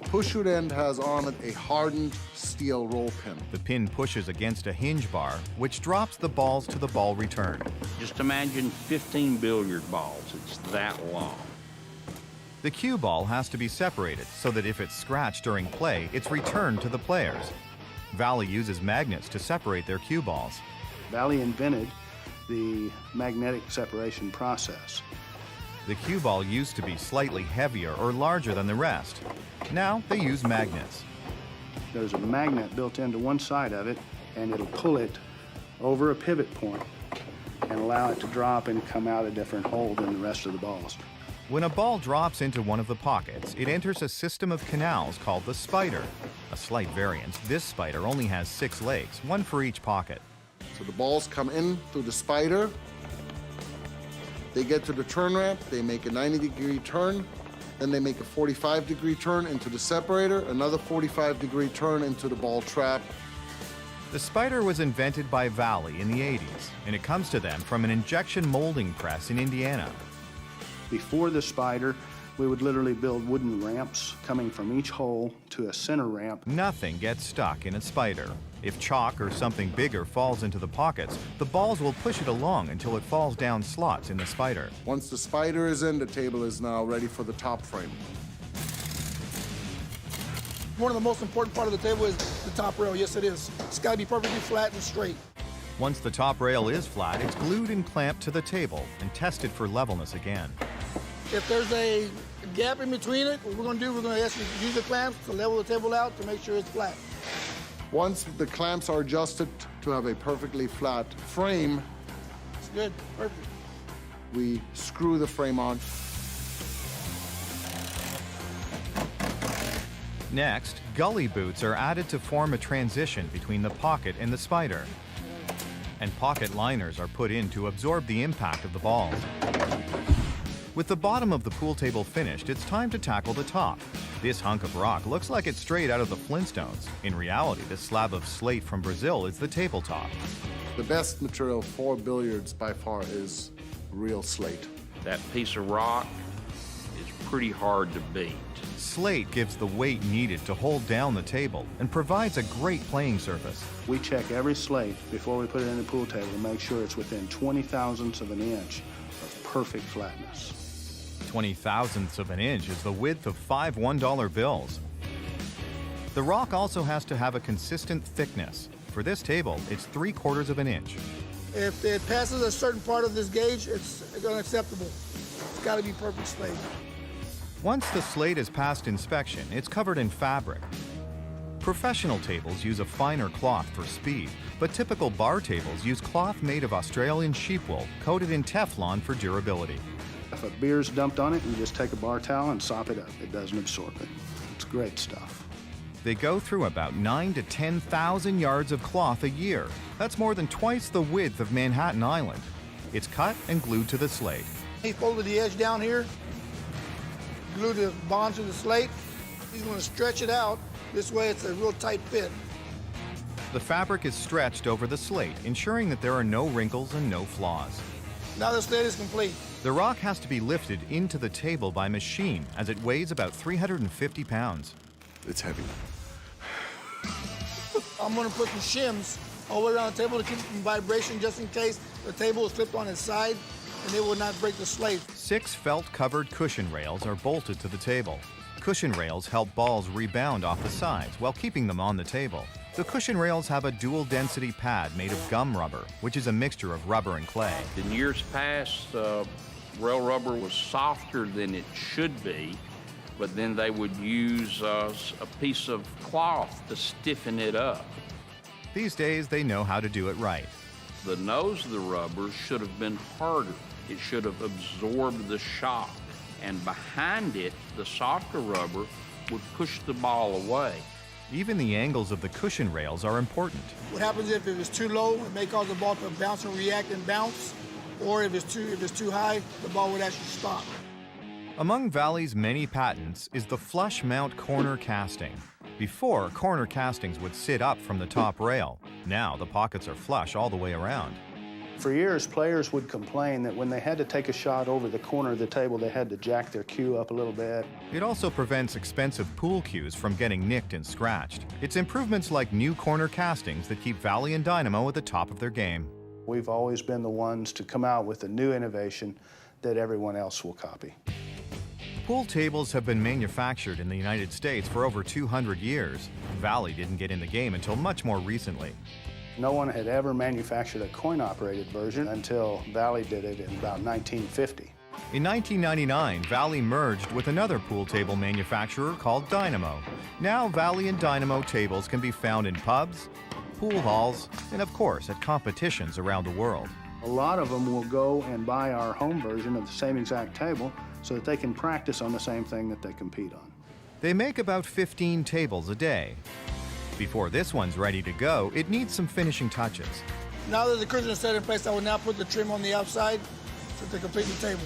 Push-shoot end has on it a hardened steel roll pin.
The pin pushes against a hinge bar, which drops the balls to the ball return.
Just imagine 15 billiard balls. It's that long.
The cue ball has to be separated so that if it's scratched during play, it's returned to the players. Valley uses magnets to separate their cue balls.
Valley invented the magnetic separation process.
The cue ball used to be slightly heavier or larger than the rest. Now they use magnets.
There's a magnet built into one side of it, and it'll pull it over a pivot point and allow it to drop and come out a different hole than the rest of the balls.
When a ball drops into one of the pockets, it enters a system of canals called the spider. A slight variance, this spider only has 6 legs, one for each pocket.
So the balls come in through the spider. They get to the turn ramp, they make a 90-degree turn, then they make a 45-degree turn into the separator, another 45-degree turn into the ball trap.
The spider was invented by Valley in the 80s, and it comes to them from an injection molding press in Indiana.
Before the spider, we would literally build wooden ramps coming from each hole to a center ramp.
Nothing gets stuck in a spider. If chalk or something bigger falls into the pockets, the balls will push it along until it falls down slots in the spider.
Once the spider is in, the table is now ready for the top frame.
One of the most important part of the table is the top rail. Yes, it is. It's got to be perfectly flat and straight.
Once the top rail is flat, it's glued and clamped to the table and tested for levelness again.
If there's a gap in between it, what we're going to do, we're going to ask you to use the clamps to level the table out to make sure it's flat.
Once the clamps are adjusted to have a perfectly flat frame,
it's good, perfect.
We screw the frame on.
Next, gully boots are added to form a transition between the pocket and the spider. And pocket liners are put in to absorb the impact of the balls. With the bottom of the pool table finished, it's time to tackle the top. This hunk of rock looks like it's straight out of the Flintstones. In reality, this slab of slate from Brazil is the tabletop.
The best material for billiards by far is real slate.
That piece of rock is pretty hard to beat.
Slate gives the weight needed to hold down the table and provides a great playing surface.
We check every slate before we put it in the pool table to make sure it's within 20 thousandths of an inch of perfect flatness.
20 thousandths of an inch is the width of 5 $1 bills. The rock also has to have a consistent thickness. For this table, it's 3/4 of an inch.
If it passes a certain part of this gauge, it's unacceptable. It's got to be perfect slate.
Once the slate has passed inspection, it's covered in fabric. Professional tables use a finer cloth for speed, but typical bar tables use cloth made of Australian sheep wool, coated in Teflon for durability.
If a beer's dumped on it, you just take a bar towel and sop it up. It doesn't absorb it. It's great stuff.
They go through about 9,000 to 10,000 yards of cloth a year. That's more than twice the width of Manhattan Island. It's cut and glued to the slate.
He folded the edge down here, glued the bond to the slate. He's going to stretch it out. This way it's a real tight fit.
The fabric is stretched over the slate, ensuring that there are no wrinkles and no flaws.
Now the slate is complete.
The rock has to be lifted into the table by machine, as it weighs about 350 pounds.
It's heavy.
I'm going to put some shims all the way around the table to keep it from vibration, just in case the table is flipped on its side and it will not break the slate.
6 felt-covered cushion rails are bolted to the table. Cushion rails help balls rebound off the sides while keeping them on the table. The cushion rails have a dual-density pad made of gum rubber, which is a mixture of rubber and clay.
In years past, rail rubber was softer than it should be, but then they would use a piece of cloth to stiffen it up.
These days, they know how to do it right.
The nose of the rubber should have been harder. It should have absorbed the shock. And behind it, the softer rubber would push the ball away.
Even the angles of the cushion rails are important.
What happens if it was too low, it may cause the ball to bounce and react and bounce, or if it's too high, the ball would actually stop.
Among Valley's many patents is the flush mount corner casting. Before, corner castings would sit up from the top rail. Now the pockets are flush all the way around.
For years, players would complain that when they had to take a shot over the corner of the table, they had to jack their cue up a little bit.
It also prevents expensive pool cues from getting nicked and scratched. It's improvements like new corner castings that keep Valley and Dynamo at the top of their game.
We've always been the ones to come out with a new innovation that everyone else will copy.
Pool tables have been manufactured in the United States for over 200 years. Valley didn't get in the game until much more recently.
No one had ever manufactured a coin-operated version until Valley did it in about 1950.
In 1999, Valley merged with another pool table manufacturer called Dynamo. Now Valley and Dynamo tables can be found in pubs, pool halls, and of course at competitions around the world.
A lot of them will go and buy our home version of the same exact table so that they can practice on the same thing that they compete on.
They make about 15 tables a day. Before this one's ready to go, it needs some finishing touches.
Now that the cushion is set in place, I will now put the trim on the outside to complete the table.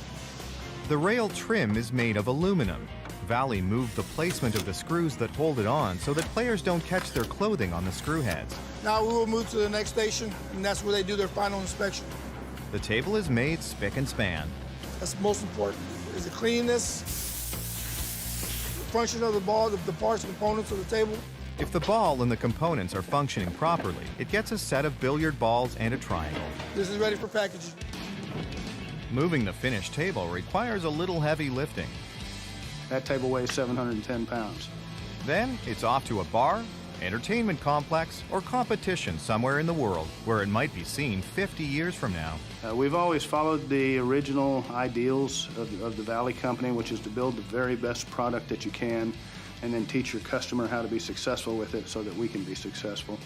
The rail trim is made of aluminum. Valley moved the placement of the screws that hold it on so that players don't catch their clothing on the screw heads.
Now we will move to the next station, and that's where they do their final inspection.
The table is made spick and span.
That's most important, is the cleanliness, the function of the ball, the parts and components of the table.
If the ball and the components are functioning properly, it gets a set of billiard balls and a triangle.
This is ready for packaging.
Moving the finished table requires a little heavy lifting.
That table weighs 710 pounds.
Then it's off to a bar, entertainment complex, or competition somewhere in the world where it might be seen 50 years from now.
We've always followed the original ideals of the Valley Company, which is to build the very best product that you can and then teach your customer how to be successful with it so that we can be successful.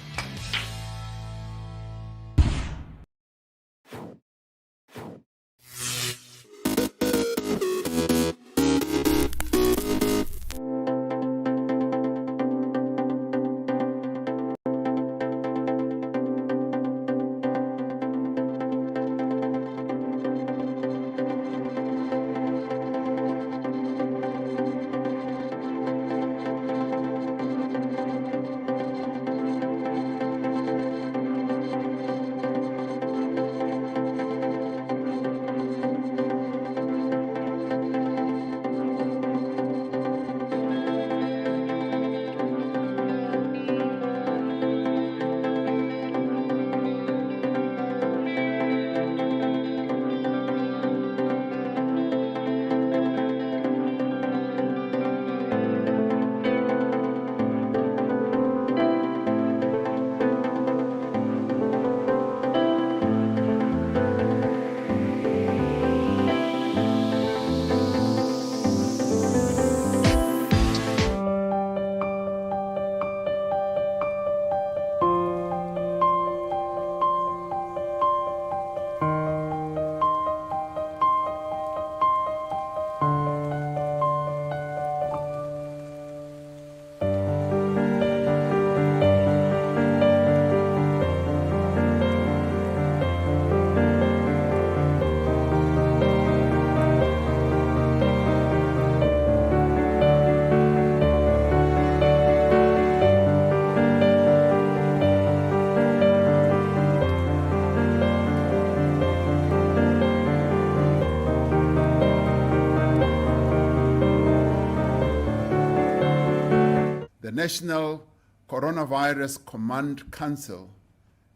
National Coronavirus Command Council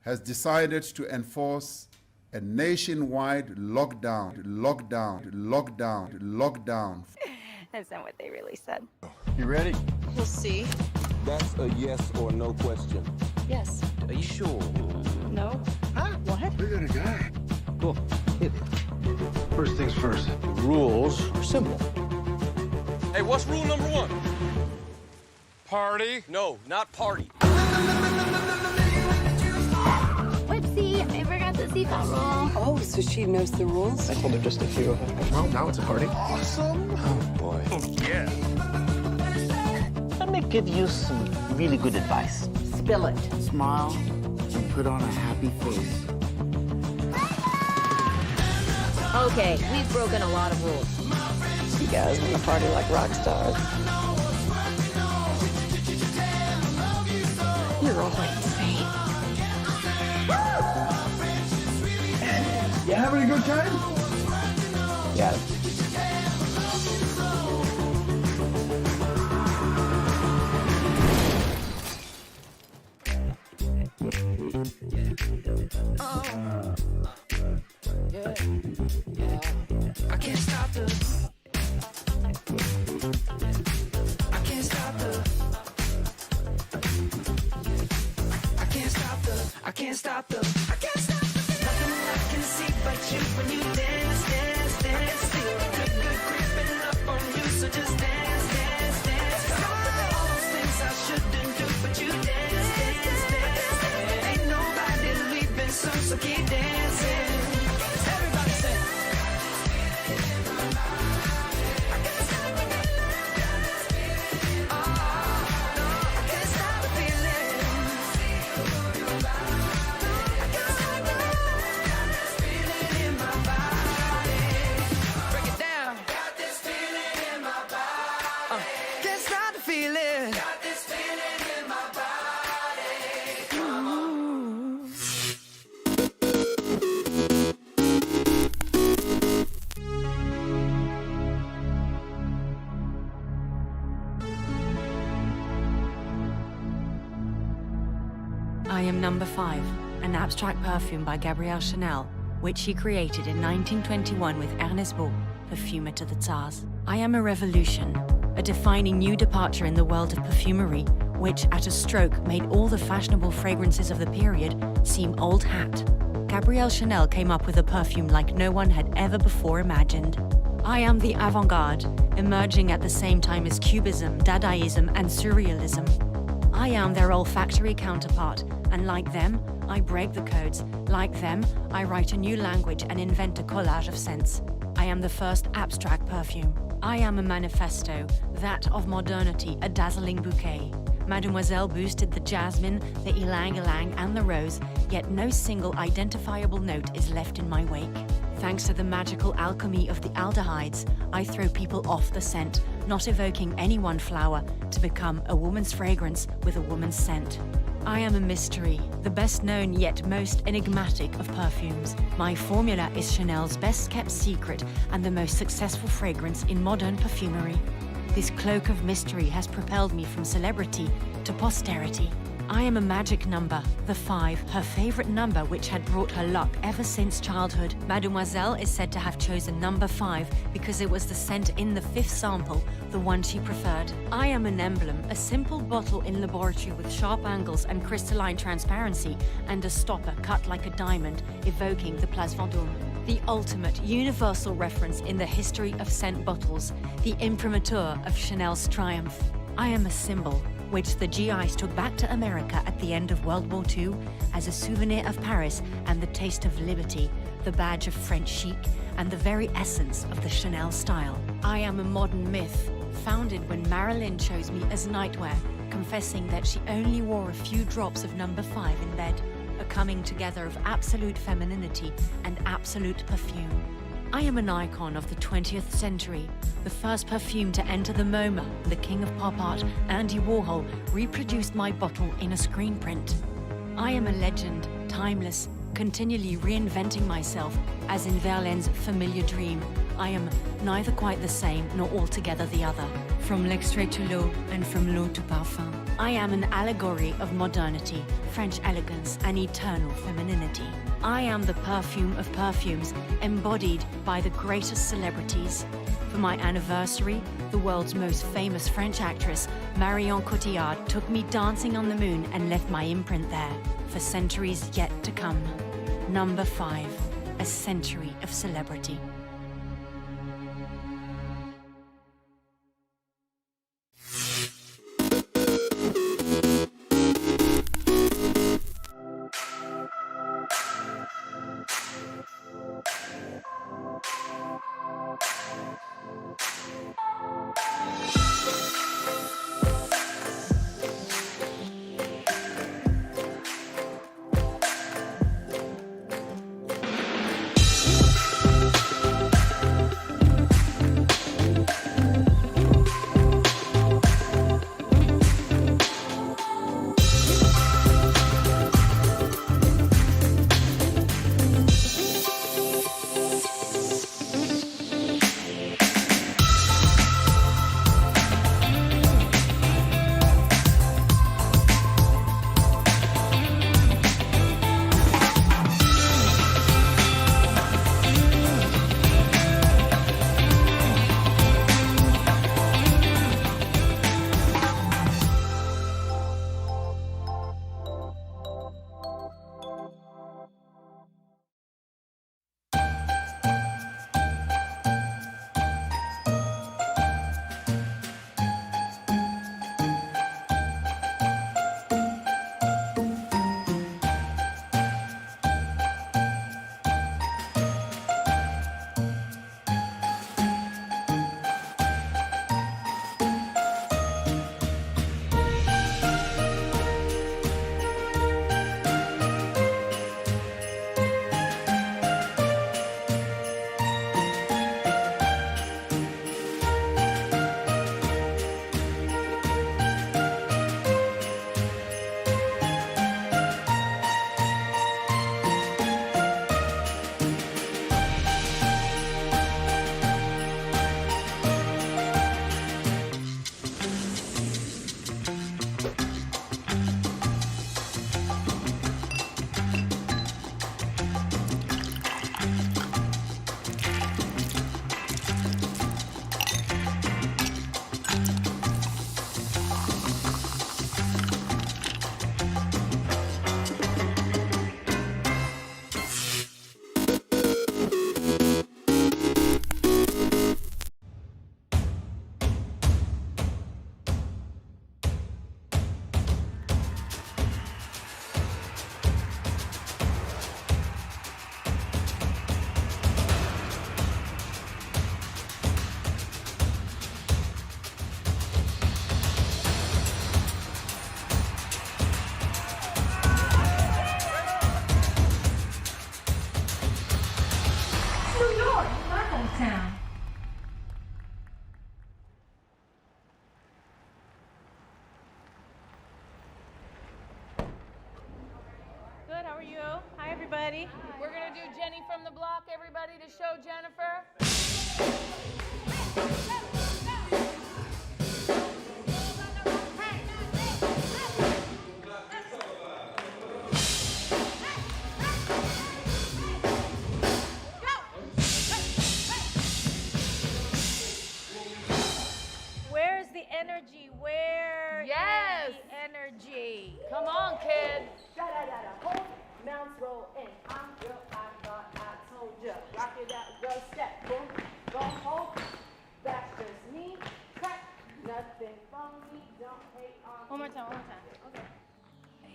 has decided to enforce a nationwide lockdown.
That's not what they really said.
You ready?
We'll see.
That's a yes or no question.
Yes.
Are you sure?
No.
Huh? What? Look at a guy. Cool. Hit it. First things first. The rules are simple.
Hey, what's rule number 1? Party? No, not party.
Whoopsie, I forgot the seatbelt rule.
Oh, so she knows the rules?
I told her just a few of them. Well, now it's a party. Awesome. Oh, boy.
Oh, yeah.
Let me give you some really good advice. Spill it.
Smile and put on a happy face.
Okay, we've broken a lot of rules.
You guys want to party like rock stars.
You're all insane.
You having a good time?
Yeah.
I can't stop the. I can't stop the. I can't stop the. I can't stop the. I can't stop the. Nothing I can see but you when you dance, dance, dance. Feel good, good creeping up on you, so just dance, dance, dance. All those things I shouldn't do, but you dance, dance, dance. Ain't nobody leaving soon, so keep dancing. Everybody say.
I am number 5, an abstract perfume by Gabrielle Chanel, which she created in 1921 with Ernest Beau, perfumer to the Tsars. I am a revolution, a defining new departure in the world of perfumery, which at a stroke made all the fashionable fragrances of the period seem old hat. Gabrielle Chanel came up with a perfume like no one had ever before imagined. I am the avant-garde, emerging at the same time as Cubism, Dadaism, and Surrealism. I am their olfactory counterpart, and like them, I break the codes. Like them, I write a new language and invent a collage of scents. I am the first abstract perfume. I am a manifesto, that of modernity, a dazzling bouquet. Mademoiselle boosted the jasmine, the ylang-ylang, and the rose, yet no single identifiable note is left in my wake. Thanks to the magical alchemy of the aldehydes, I throw people off the scent, not evoking any one flower to become a woman's fragrance with a woman's scent. I am a mystery, the best known yet most enigmatic of perfumes. My formula is Chanel's best kept secret and the most successful fragrance in modern perfumery. This cloak of mystery has propelled me from celebrity to posterity. I am a magic number, the 5, her favorite number which had brought her luck ever since childhood. Mademoiselle is said to have chosen number 5 because it was the scent in the 5th sample, the one she preferred. I am an emblem, a simple bottle in laboratory with sharp angles and crystalline transparency, and a stopper cut like a diamond, evoking the Place Vendôme. The ultimate universal reference in the history of scent bottles, the imprimatur of Chanel's triumph. I am a symbol, which the GIs took back to America at the end of World War II as a souvenir of Paris and the taste of liberty, the badge of French chic, and the very essence of the Chanel style. I am a modern myth, founded when Marilyn chose me as nightwear, confessing that she only wore a few drops of number 5 in bed, a coming together of absolute femininity and absolute perfume. I am an icon of the 20th century, the first perfume to enter the MoMA. The king of pop art, Andy Warhol, reproduced my bottle in a screen print. I am a legend, timeless, continually reinventing myself, as in Verlaine's familiar dream. I am neither quite the same nor altogether the other. From l'extrait to l'eau and from l'eau to parfum. I am an allegory of modernity, French elegance, and eternal femininity. I am the perfume of perfumes, embodied by the greatest celebrities. For my anniversary, the world's most famous French actress, Marion Cotillard, took me dancing on the moon and left my imprint there for centuries yet to come. Number 5, a century of celebrity.
Good, how are you? Hi, everybody. We're gonna do Jenny from the block, everybody, to show Jennifer. Where's the energy? Where is the energy? Come on, kid.
Hold, mounts roll in. I'm girl, I thought I told ya. Rock it out, girl, step, boom, go hold. That's just me. Crack, nothing phony. Don't hate on.
One more time. Okay.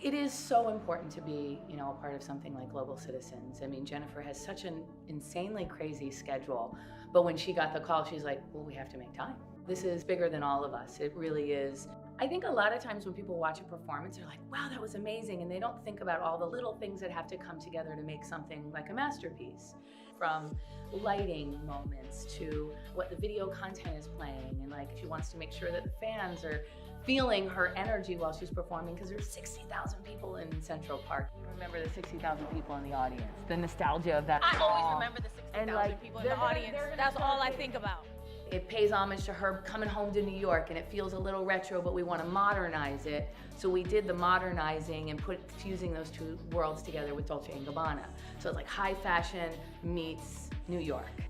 It is so important to be, a part of something like Global Citizens. I mean, Jennifer has such an insanely crazy schedule, but when she got the call, she's like, well, we have to make time. This is bigger than all of us. It really is. I think a lot of times when people watch a performance, they're like, wow, that was amazing. And they don't think about all the little things that have to come together to make something like a masterpiece. From lighting moments to what the video content is playing. And like, she wants to make sure that the fans are feeling her energy while she's performing, because there's 60,000 people in Central Park. You remember the 60,000 people in the audience, the nostalgia of that
I
song.
always remember the 60,000 people in the audience. That's all I think about.
It pays homage to her coming home to New York, and it feels a little retro, but we want to modernize it. So we did the modernizing and fusing those two worlds together with Dolce & Gabbana. So it's like high fashion meets New York.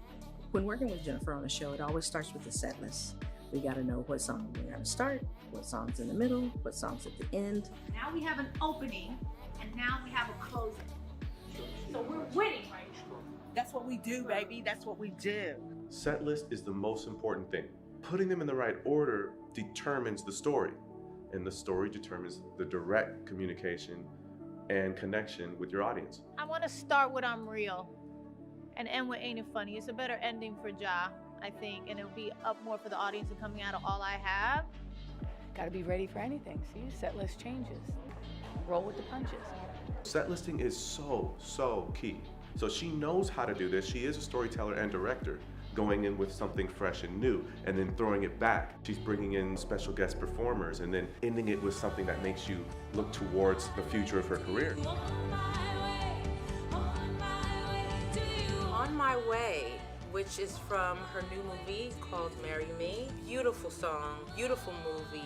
When working with Jennifer on a show, it always starts with the set list. We got to know what song we're going to start, what song's in the middle, what song's at the end.
Now we have an opening, and now we have a closing. So we're winning right now.
That's what we do, baby. That's what we do.
Set list is the most important thing. Putting them in the right order determines the story, and the story determines the direct communication and connection with your audience.
I want to start with I'm Real and end with Ain't It Funny. It's a better ending for Ja, I think, and it'll be up more for the audience and coming out of All I Have.
Got to be ready for anything. See, set list changes. Roll with the punches.
Set listing is so key. So she knows how to do this. She is a storyteller and director, going in with something fresh and new and then throwing it back. She's bringing in special guest performers and then ending it with something that makes you look towards the future of her career.
On My Way, which is from her new movie called Marry Me. Beautiful song, beautiful movie.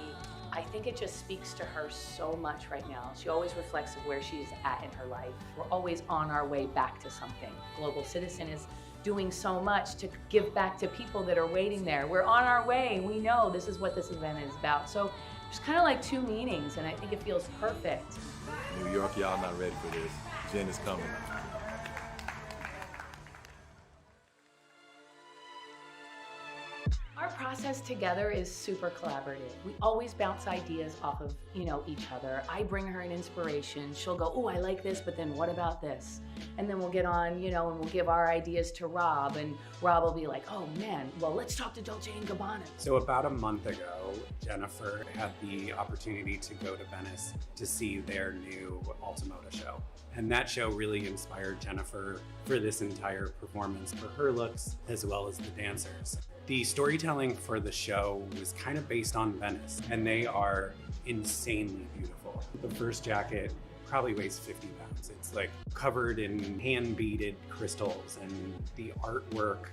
I think it just speaks to her so much right now. She always reflects of where she's at in her life. We're always on our way back to something. Global Citizen is doing so much to give back to people that are waiting there. We're on our way. We know this is what this event is about. So there's kind of like two meanings, and I think it feels perfect.
New York, y'all not ready for this. Jen is coming.
Our process together is super collaborative. We always bounce ideas off of, each other. I bring her an inspiration. She'll go, oh, I like this, but then what about this? And then we'll get on, and we'll give our ideas to Rob, and Rob will be like, oh man, well, let's talk to Dolce & Gabbana.
So about a month ago, Jennifer had the opportunity to go to Venice to see their new Altamoda show. And that show really inspired Jennifer for this entire performance, for her looks as well as the dancers. The storytelling for the show was kind of based on Venice, and they are insanely beautiful. The first jacket probably weighs 50 pounds. It's like covered in hand-beaded crystals, and the artwork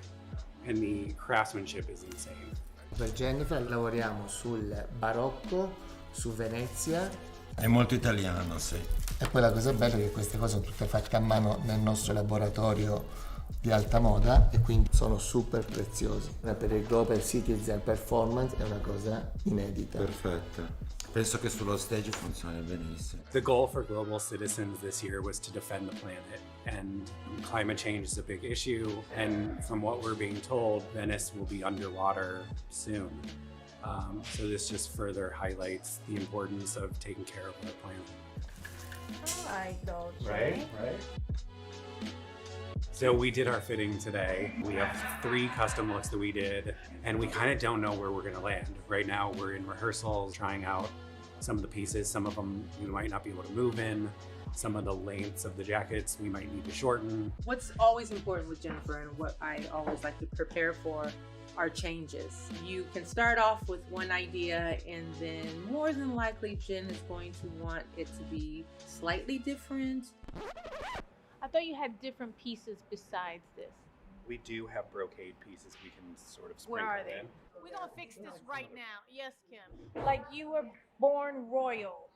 and the craftsmanship is insane.
Per Jennifer lavoriamo sul barocco, su Venezia.
È molto italiano, sì.
E poi la cosa bella è che queste cose sono tutte fatte a mano nel nostro laboratorio di alta moda e quindi sono super preziosi. Per il Global Citizen Performance è una cosa inedita.
Perfetto. Penso che sullo stage funzioni benissimo.
The goal for Global Citizens this year was to defend the planet, and climate change is a big issue, and from what we're being told, Venice will be underwater soon. So this just further highlights the importance of taking care of our planet.
I like Dolce.
Right? So we did our fitting today. We have 3 custom looks that we did, and we kind of don't know where we're gonna land. Right now we're in rehearsals, trying out some of the pieces. Some of them we might not be able to move in. Some of the lengths of the jackets we might need to shorten.
What's always important with Jennifer, and what I always like to prepare for, are changes. You can start off with one idea, and then more than likely Jen is going to want it to be slightly different.
I thought you had different pieces besides this.
We do have brocade pieces we can sort of
Where
sprinkle
are they?
in.
We're gonna fix this right now. Yes, Kim. Like you were born royal.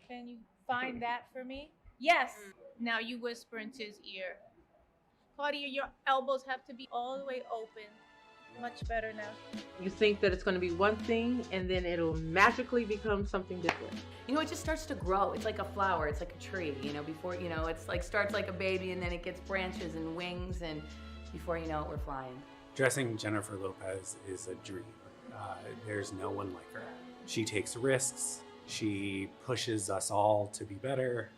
Can you find that for me? Yes. Now you whisper into his ear. Claudia, your elbows have to be all the way open. Much better now.
You think that it's going to be one thing, and then it'll magically become something different.
It just starts to grow. It's like a flower, it's like a tree, before, it's like starts like a baby, and then it gets branches and wings, and before you know it, we're flying.
Dressing Jennifer Lopez is a dream. There's no one like her. She takes risks. She pushes us all to be better.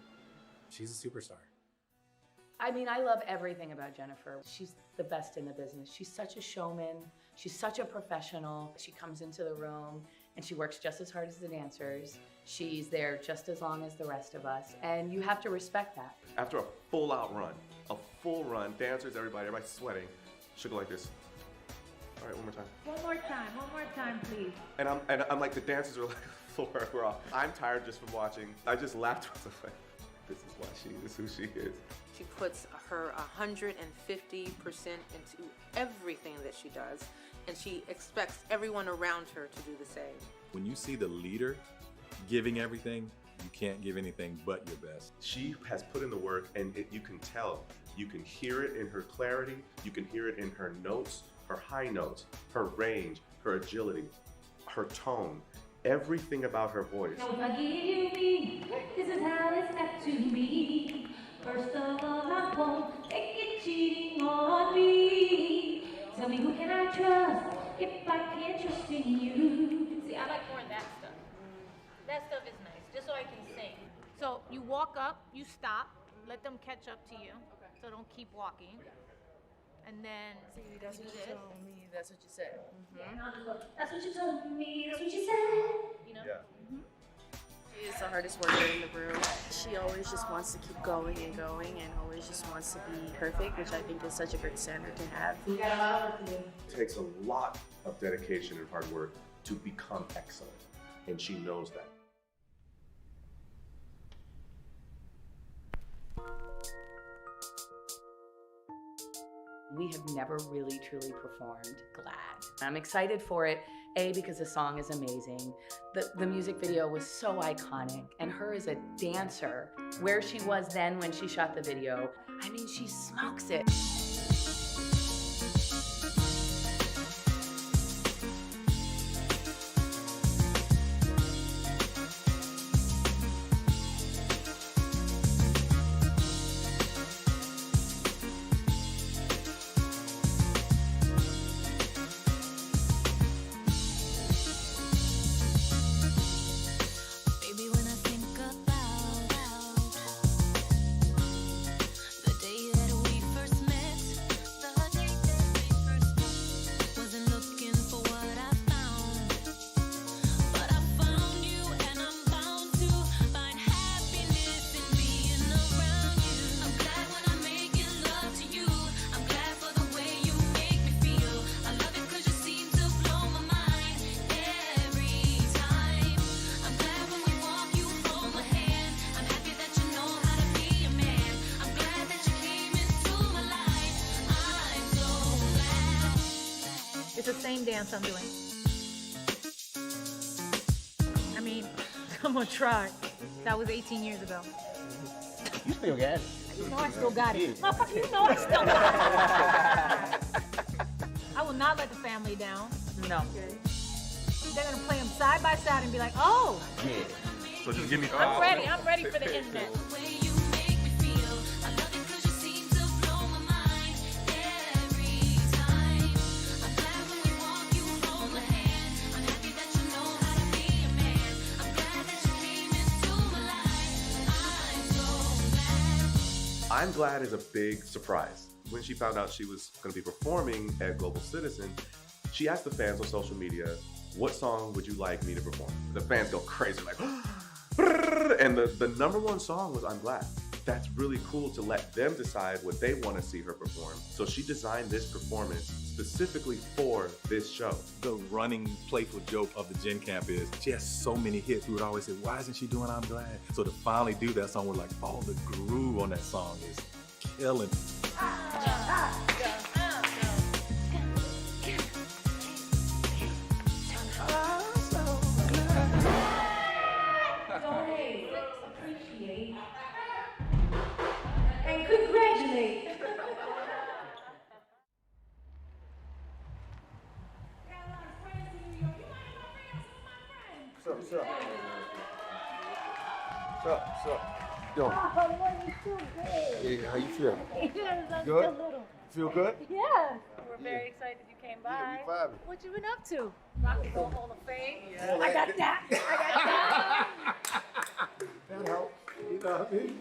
She's a superstar.
I mean, I love everything about Jennifer. She's the best in the business. She's such a showman. She's such a professional. She comes into the room and she works just as hard as the dancers. She's there just as long as the rest of us, and you have to respect that.
After a full run, dancers, everybody's sweating. She'll go like this. All right, one
One more time, please.
And I'm like, the dancers are like, floor, we're off. I'm tired just from watching. I just laughed. I was like, this is why she is who she is.
She puts her 150% into everything that she does. and she expects everyone around her to do the same.
When you see the leader giving everything, you can't give anything but your best.
She has put in the work, and you can tell. You can hear it in her clarity. You can hear it in her notes, her high notes, her range, her agility, her tone, everything about her voice.
So if I give you me, this is how it's got to be. First of all, I won't take it cheating on me. Tell me, who can I trust if I can't trust in you?
See, I like more of that stuff. That stuff is nice, just so I can sing. So you walk up, you stop, let them catch up to you. So don't keep walking. And then
That's what you told me. That's what you said.
That's what you told me. That's what you said.
You know?
Yeah.
She is the hardest worker in the room. She always just wants to keep going and going and always just wants to be perfect, which I think is such a great standard to have.
We got a lot of work to do.
It takes a lot of dedication and hard work to become excellent, and she knows that.
We have never really truly performed Glad. I'm excited for it, A, because the song is amazing. The music video was so iconic, and her as a dancer, where she was then when she shot the video, I mean, she smokes it.
It's the same dance I'm doing. I mean, I'm gonna try. That was 18 years ago.
You still got it.
You know I still got it. Motherfucker, you know I still got it. I will not let the family down.
No.
They're gonna play them side by side and be like, oh.
Yeah.
So just give me
I'm ready. I'm ready for the internet.
I'm Glad is a big surprise. When she found out she was going to be performing at Global Citizen, she asked the fans on social media, what song would you like me to perform? The fans go crazy, like, and the number one song was I'm Glad. That's really cool to let them decide what they want to see her perform. So she designed this performance specifically for this show.
The running playful joke of the Gen Camp is she has so many hits. We would always say, why isn't she doing I'm Glad? So to finally do that song, we're like, oh, the groove on that song is killing.
Appreciate and congratulate.
What's up? What's up? Yo.
Oh, Lord, you're so good.
Hey, how you feel?
Yes, I'm
Good?
still little.
Feel good?
Yeah. We're very excited you came by.
Yeah, we vibing.
What you been up to? Rock and Roll Hall of Fame.
Yeah,
I got that. I got that.
That helps. You know what I mean?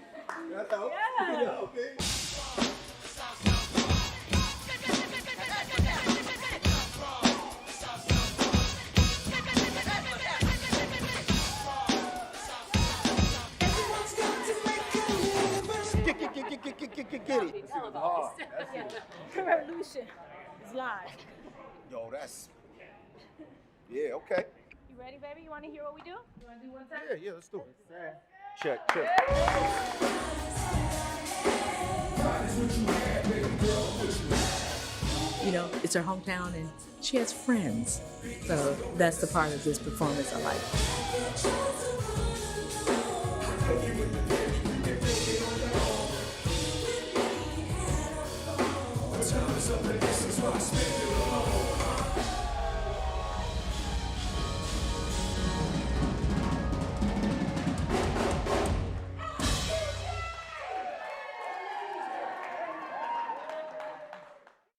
That helps.
Yeah.
You know what I mean? Get it. Hard. That's it.
Revolution is live.
Yo, that's. Yeah, okay.
You ready, baby? You want to hear what we do? You want to do one time?
Yeah, let's do it. Check.
You know, it's her hometown and she has friends. So that's the part of this performance I like.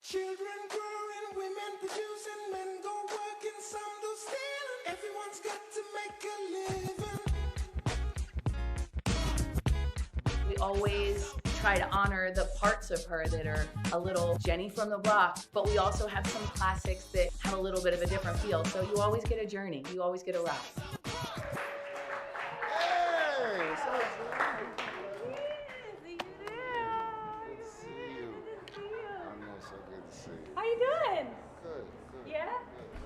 Children growing, women producing, men go working, some do stealing. Everyone's got to make a living.
We always try to honor the parts of her that are a little Jenny from the block, but we also have some classics that have a little bit of a different feel. So you always get a journey, you always get a ride.
How you doing?
Good.
Yeah?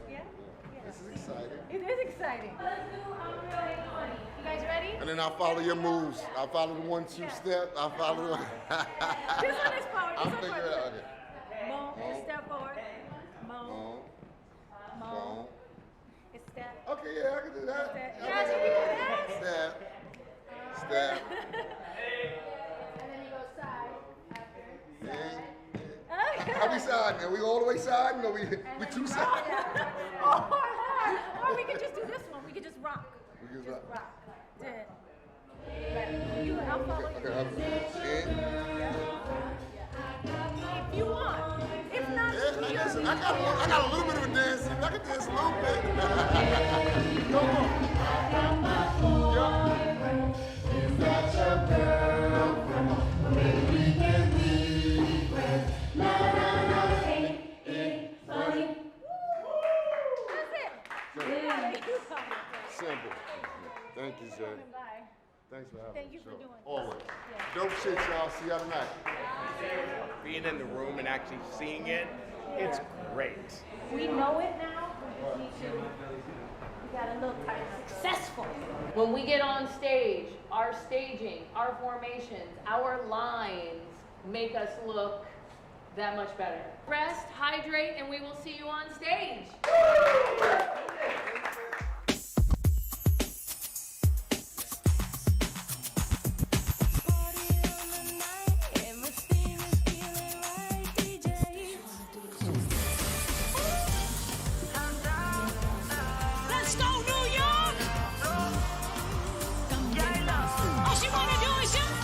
Yeah?
This is exciting.
It is exciting. Let's do You guys ready?
And then I'll follow your moves. I'll follow the 1-2 step. I'll follow the...
This one is forward.
I'll figure it out.
Mo, step forward. Mo. Step.
Okay, yeah, I can do that.
Yes, you can do that.
Step.
And then you go side.
How we siding? Are we all the way siding? Or we two siding?
Or we could just do this one. We could just rock.
We just rock.
Then. I'll follow you. If you want. If not,
I got a little bit of a dance. I can dance a little bit. Come on. Is that your girlfriend? Maybe we can be friends. No, ain't it funny?
That's it.
Simple. Thank you, Zay. Thanks for having
Thank
me.
you for doing this.
Always. Dope shit, y'all. See y'all tonight.
Being in the room and actually seeing it, it's great.
We know it now. We just need to. We gotta look successful.
When we get on stage, our staging, our formations, our lines make us look that much better. Rest, hydrate, and we will see you on stage.
Let's go, New York! All she wanna do is just...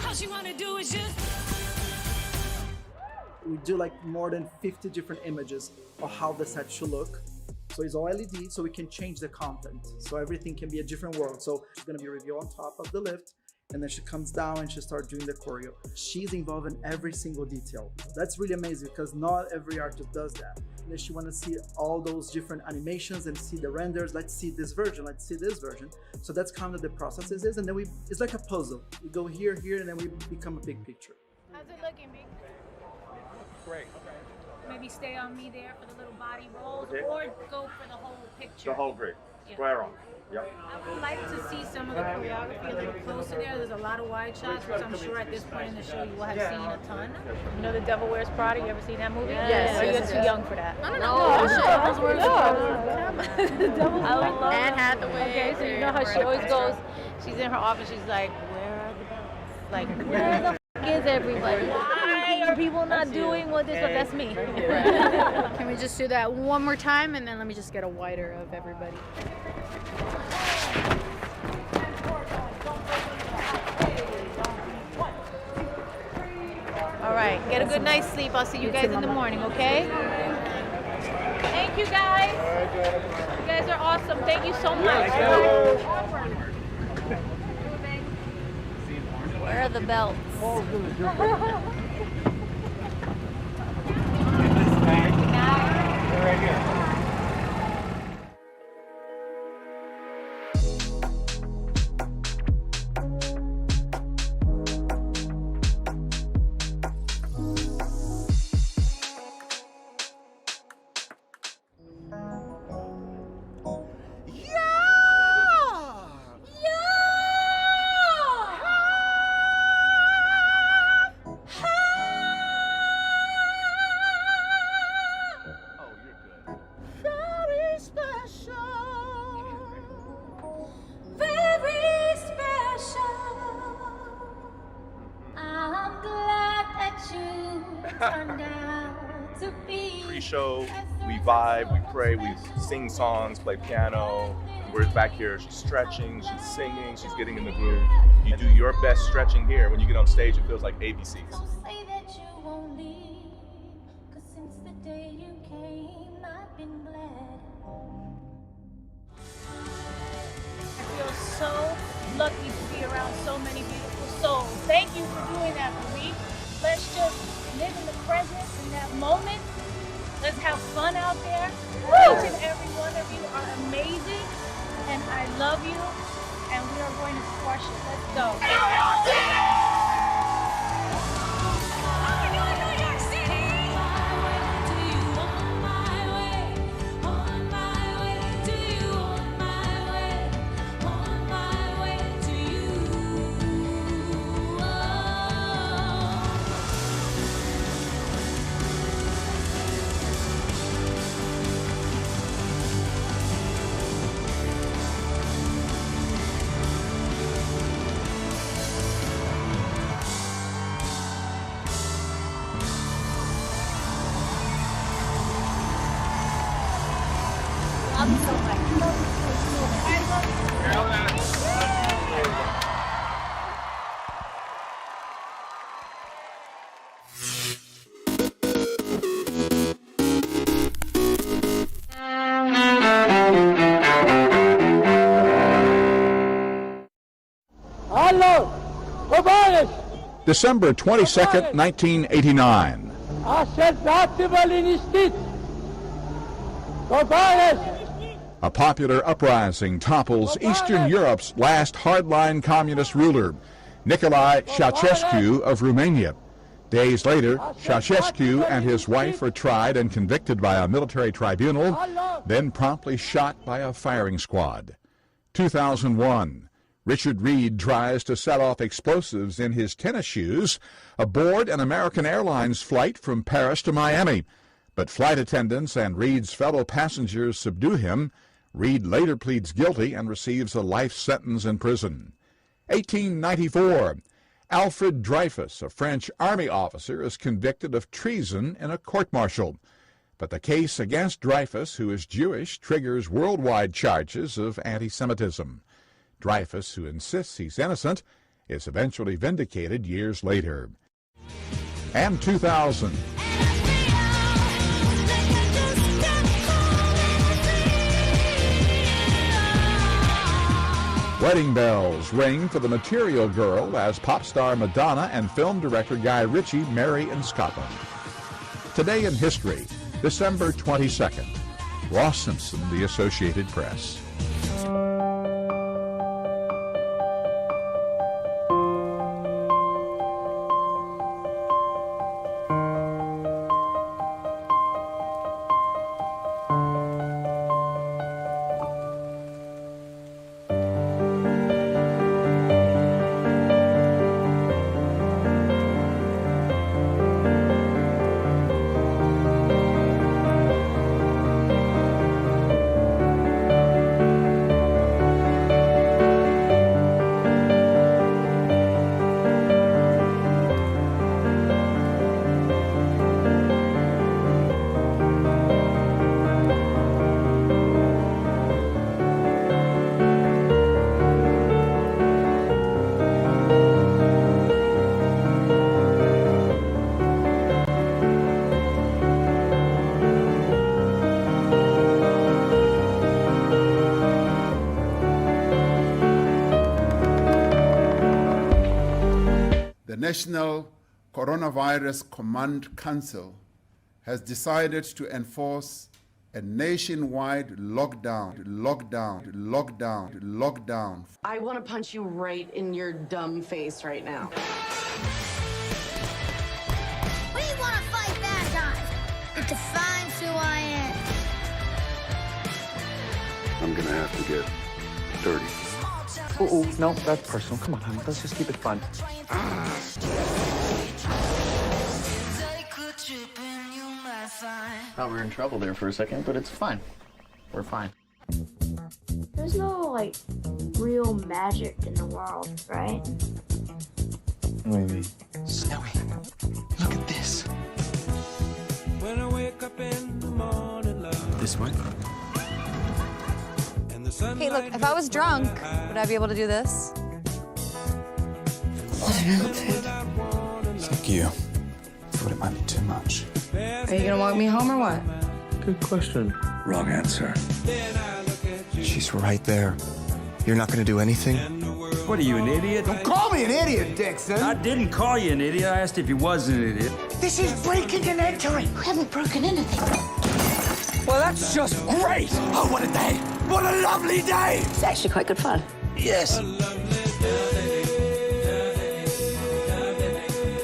All she wanna do is just...
We do like more than 50 different images of how the set should look. So it's all LED, so we can change the content. So everything can be a different world. So she's gonna be revealed on top of the lift, and then she comes down and she starts doing the choreo. She's involved in every single detail. That's really amazing because not every artist does that. And then she wanna see all those different animations and see the renders. Let's see this version, let's see this version. So that's kind of the process is, and then it's like a puzzle. We go here, and then we become a big picture.
How's it looking, Big?
Great.
Maybe stay on me there for the little body rolls,
Okay.
or go for the whole picture.
The whole grid.
Yeah.
Square on. Yep.
I would like to see some of the choreography a little closer there. There's a lot of wide shots, which I'm sure at this point in the show you will have seen a ton. You know The Devil Wears Prada? You ever seen that movie?
Yes.
Or
Yes,
you're
yes,
too
yes.
young for that?
I don't know.
I love
Anne Hathaway.
Okay, so you know how she always goes, she's in her office, she's like, where are the bells? Like, where the f is everybody? Why are people not doing what this? But that's me.
Can we just do that one more time and then let me just get a wider of everybody.
All right, get a good night's sleep. I'll see you guys in the morning, okay? Thank you guys. You guys are awesome. Thank you so much.
Where are the belts?
Right here.
Pre-show, we vibe, we pray, we sing songs, play piano. We're back here, she's stretching, she's singing, she's getting in the groove. You do your best stretching here. When you get on stage, it feels like ABCs.
I feel so lucky to be around so many beautiful souls. Thank you for doing that for me. Let's just live in the present, in that moment. Let's have fun out there. Each and every one of you are amazing, and I love you, and we are going to squash it. Let's go.
December 22nd, 1989. A popular uprising topples Eastern Europe's last hardline communist ruler, Nicolae Ceausescu of Romania. Days later, Ceausescu and his wife are tried and convicted by a military tribunal, then promptly shot by a firing squad. 2001. Richard Reed tries to set off explosives in his tennis shoes aboard an American Airlines flight from Paris to Miami. But flight attendants and Reed's fellow passengers subdue him. Reed later pleads guilty and receives a life sentence in prison. 1894. Alfred Dreyfus, a French army officer, is convicted of treason in a court-martial. But the case against Dreyfus, who is Jewish, triggers worldwide charges of anti-Semitism. Dreyfus, who insists he's innocent, is eventually vindicated years later. And 2000. Wedding bells ring for the Material Girl as pop star Madonna and film director Guy Ritchie marry in Scotland. Today in history, December 22nd. Ross Simpson, The Associated Press.
The National Coronavirus Command Council has decided to enforce a nationwide lockdown.
I want to punch you right in your dumb face right now.
We want to fight bad guys. It defines who I am.
I'm gonna have to get dirty. Oh, no, that's personal. Come on, honey, let's just keep it fun.
Thought we were in trouble there for a second, but it's fine. We're fine.
There's no, like, real magic in the world, right?
Maybe.
Snowy, look at this.
this way.
Hey, look, if I was drunk, would I be able to do this?
What an outfit. Thank you. I thought it might be too much.
Are you gonna walk me home or what?
Good question. Wrong answer. She's right there. You're not gonna do anything?
What are you, an idiot?
Don't call me an idiot, Dixon.
I didn't call you an idiot. I asked if you was an idiot.
This is breaking and entering.
We haven't broken anything.
Well, that's just great.
Oh, what a day. What a lovely day.
It's actually quite good fun.
Yes.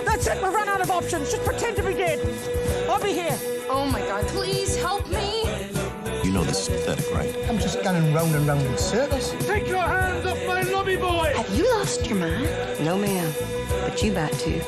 That's it. We've run out of options. Just pretend to be dead. I'll be here.
Oh my God, please help me.
You know this is pathetic, right? I'm just going round and round in circles.
Take your hands off my lobby boy.
Have you lost your mind? No, ma'am. But you about to.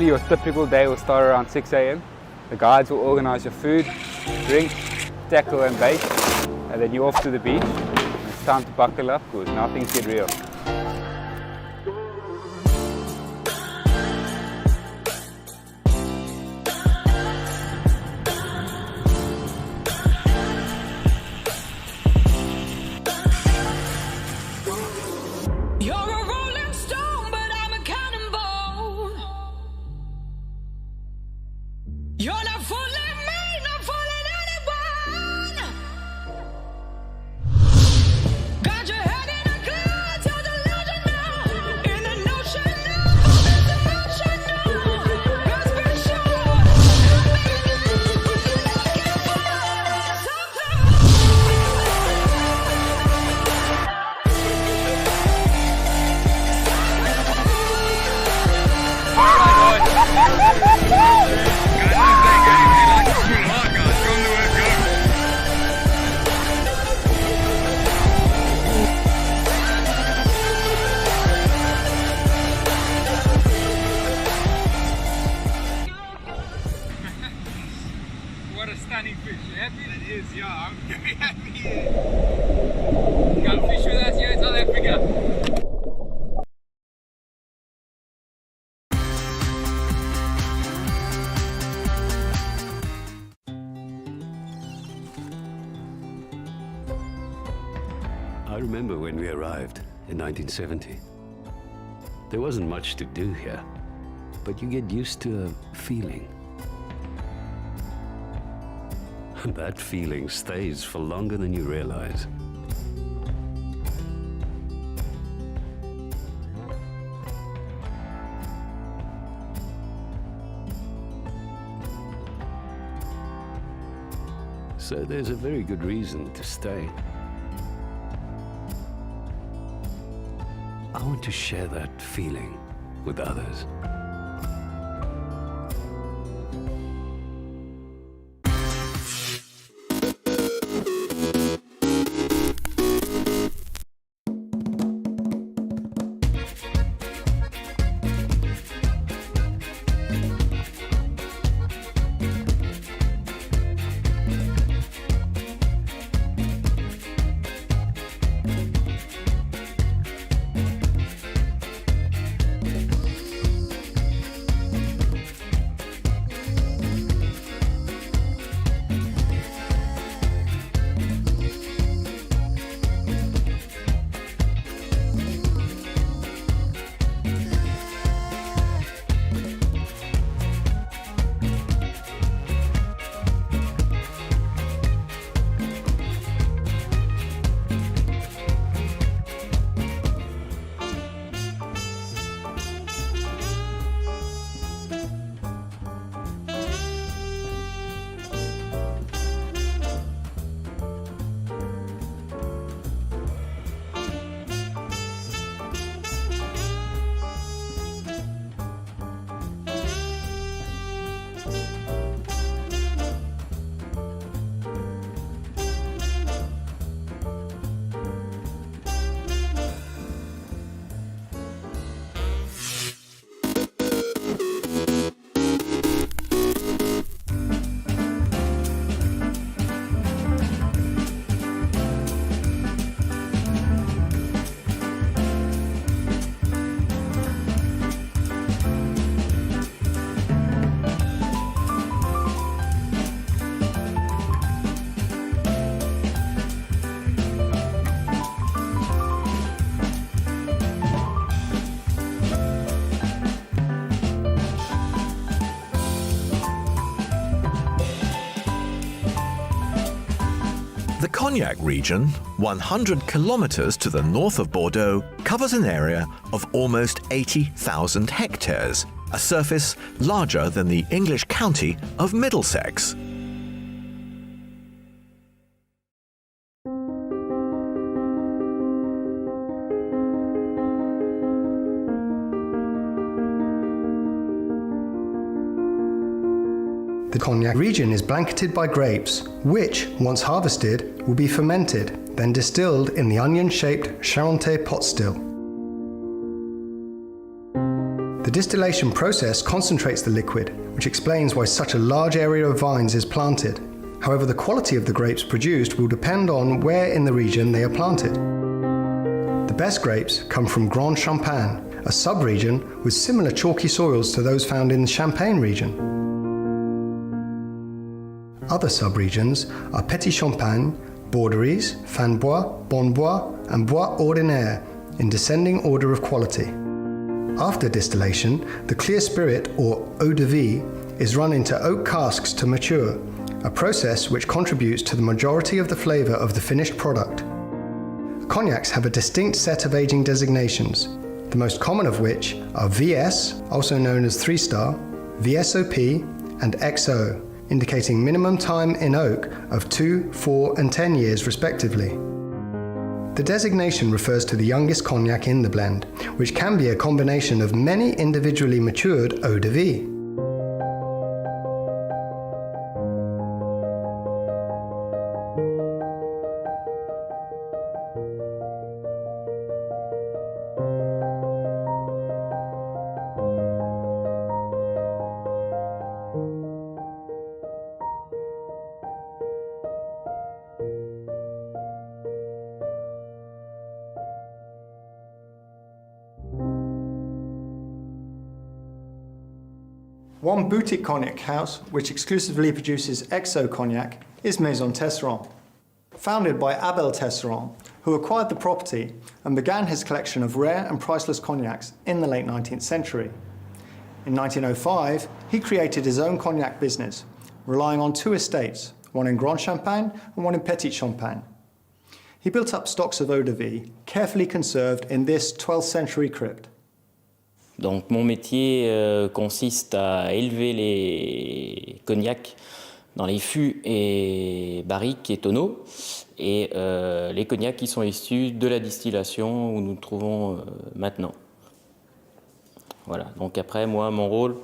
Firstly, your typical day will start around 6 a.m. The guides will organize your food, drink, tackle and bait, and then you're off to the beach. And it's time to buckle up because now things get real. What a stunning fish. You happy? It is, yeah. I'm very happy. Come fish with us here in South Africa.
I remember when we arrived in 1970. There wasn't much to do here, but you get used to a feeling. And that feeling stays for longer than you realize. So there's a very good reason to stay. I want to share that feeling with others.
The Cognac region, 100 kilometers to the north of Bordeaux, covers an area of almost 80,000 hectares, a surface larger than the English county of Middlesex.
The Cognac region is blanketed by grapes, which, once harvested, will be fermented, then distilled in the onion-shaped Charentais pot still. The distillation process concentrates the liquid, which explains why such a large area of vines is planted. However, the quality of the grapes produced will depend on where in the region they are planted. The best grapes come from Grand Champagne, a sub-region with similar chalky soils to those found in the Champagne region. Other sub-regions are Petit Champagne, Borderies, Fanbois, Bonbois, and Bois Ordinaire in descending order of quality. After distillation, the clear spirit, or eau de vie, is run into oak casks to mature, a process which contributes to the majority of the flavour of the finished product. Cognacs have a distinct set of aging designations, the most common of which are VS, also known as 3-star, VSOP, and XO, indicating minimum time in oak of 2, 4, and 10 years respectively. The designation refers to the youngest cognac in the blend, which can be a combination of many individually matured eau de vie. One boutique cognac house, which exclusively produces XO cognac, is Maison Tesserand. Founded by Abel Tesserand, who acquired the property and began his collection of rare and priceless cognacs in the late 19th century. In 1905, he created his own cognac business, relying on 2 estates, one in Grand Champagne and one in Petit Champagne. He built up stocks of eau de vie, carefully conserved in this 12th century crypt.
Donc mon métier consiste à élever les cognacs dans les fûts et barriques et tonneaux, et les cognacs qui sont issus de la distillation où nous nous trouvons maintenant. Voilà, donc après moi mon rôle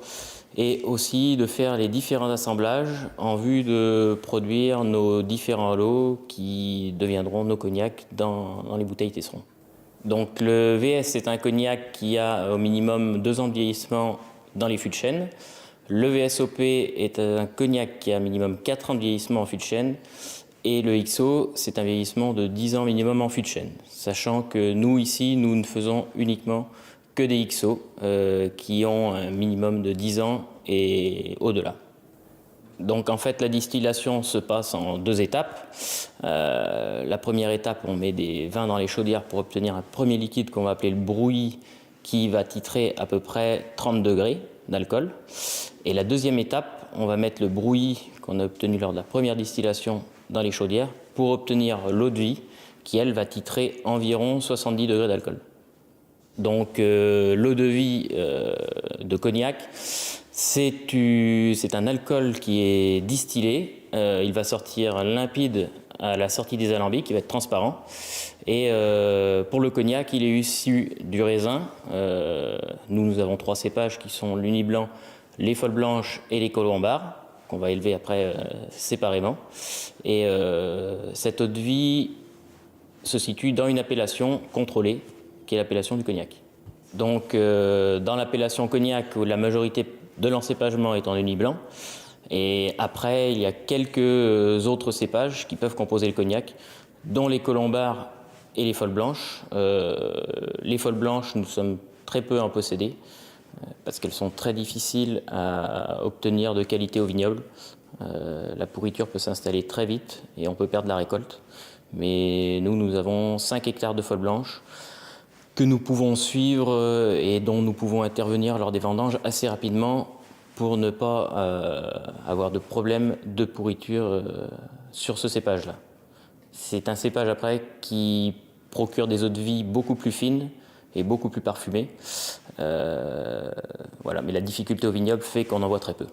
est aussi de faire les différents assemblages en vue de produire nos différents lots qui deviendront nos cognacs dans les bouteilles Tesseron. Donc le VS c'est un cognac qui a au minimum 2 ans de vieillissement dans les fûts de chêne. Le VSOP est un cognac qui a minimum 4 ans de vieillissement en fût de chêne. Et le XO c'est un vieillissement de 10 ans minimum en fût de chêne. Sachant que nous ici, nous ne faisons uniquement que des XO qui ont un minimum de 10 ans et au-delà. Donc en fait la distillation se passe en 2 étapes. La première étape, on met des vins dans les chaudières pour obtenir un premier liquide qu'on va appeler le brouillis qui va titrer à peu près 30 degrés d'alcool. Et la deuxième étape, on va mettre le brouillis qu'on a obtenu lors de la première distillation dans les chaudières pour obtenir l'eau de vie qui elle va titrer environ 70 degrés d'alcool. Donc l'eau de vie de cognac, c'est un alcool qui est distillé, il va sortir limpide à la sortie des alambics, il va être transparent. Et pour le cognac, il est issu du raisin. Nous avons 3 cépages qui sont l'Uni Blanc, les Folles Blanches et les Colombards, qu'on va élever après séparément. Et cette eau de vie se situe dans une appellation contrôlée, qui est l'appellation du cognac. Donc dans l'appellation cognac, où la majorité de l'encépagement est en Uni Blanc, et après il y a quelques autres cépages qui peuvent composer le cognac, dont les Colombards et les Folles Blanches. Les Folles Blanches, nous sommes très peu en posséder, parce qu'elles sont très difficiles à obtenir de qualité au vignoble. La pourriture peut s'installer très vite et on peut perdre la récolte. Mais nous avons 5 hectares de Folles Blanches que nous pouvons suivre et dont nous pouvons intervenir lors des vendanges assez rapidement pour ne pas avoir de problème de pourriture sur ce cépage-là. C'est un cépage après qui procure des eaux de vie beaucoup plus fines et beaucoup plus parfumées. Voilà, mais la difficulté au vignoble fait qu'on en voit très peu.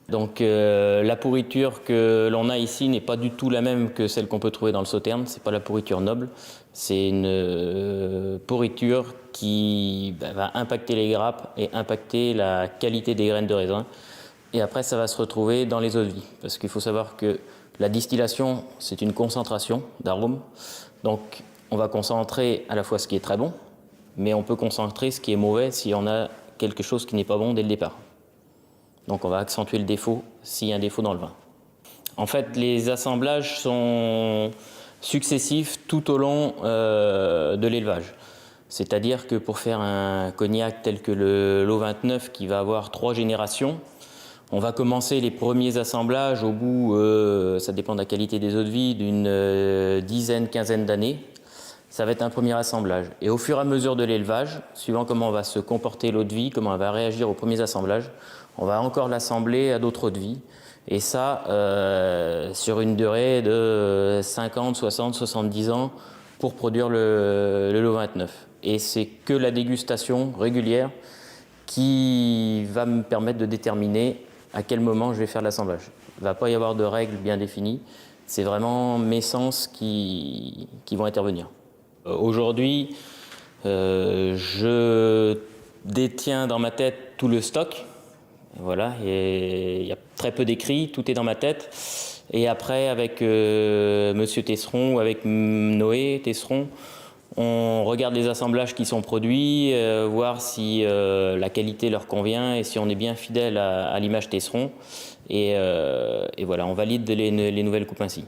Donc la pourriture que l'on a ici n'est pas du tout la même que celle qu'on peut trouver dans le Sauterne. C'est pas la pourriture noble, c'est une pourriture qui va impacter les grappes et impacter la qualité des graines de raisin. Et après, ça va se retrouver dans les eaux de vie, parce qu'il faut savoir que la distillation, c'est une concentration d'arômes. Donc on va concentrer à la fois ce qui est très bon, mais on peut concentrer ce qui est mauvais si on a quelque chose qui n'est pas bon dès le départ. Donc on va accentuer le défaut s'il y a un défaut dans le vin. En fait, les assemblages sont successifs tout au long de l'élevage. C'est-à-dire que pour faire un cognac tel que le lot 29 qui va avoir 3 générations, on va commencer les premiers assemblages au bout, ça dépend de la qualité des eaux de vie, d'une dizaine, quinzaine d'années. Ça va être un premier assemblage. Et au fur et à mesure de l'élevage, suivant comment va se comporter l'eau de vie, comment elle va réagir aux premiers assemblages, on va encore l'assembler à d'autres eaux de vie. Et ça, sur une durée de 50, 60, 70 ans pour produire le lot 29. Et c'est que la dégustation régulière qui va me permettre de déterminer à quel moment je vais faire l'assemblage. Il ne va pas y avoir de règles bien définies. C'est vraiment mes sens qui vont intervenir. Aujourd'hui, je détiens dans ma tête tout le stock. Voilà, il y a très peu d'écrits, tout est dans ma tête. Et après, avec Monsieur Tesseron ou avec Noé Tesseron, on regarde les assemblages qui sont produits, voir si la qualité leur convient et si on est bien fidèle à l'image Tesseron. Et voilà, on valide les nouvelles coupes ainsi.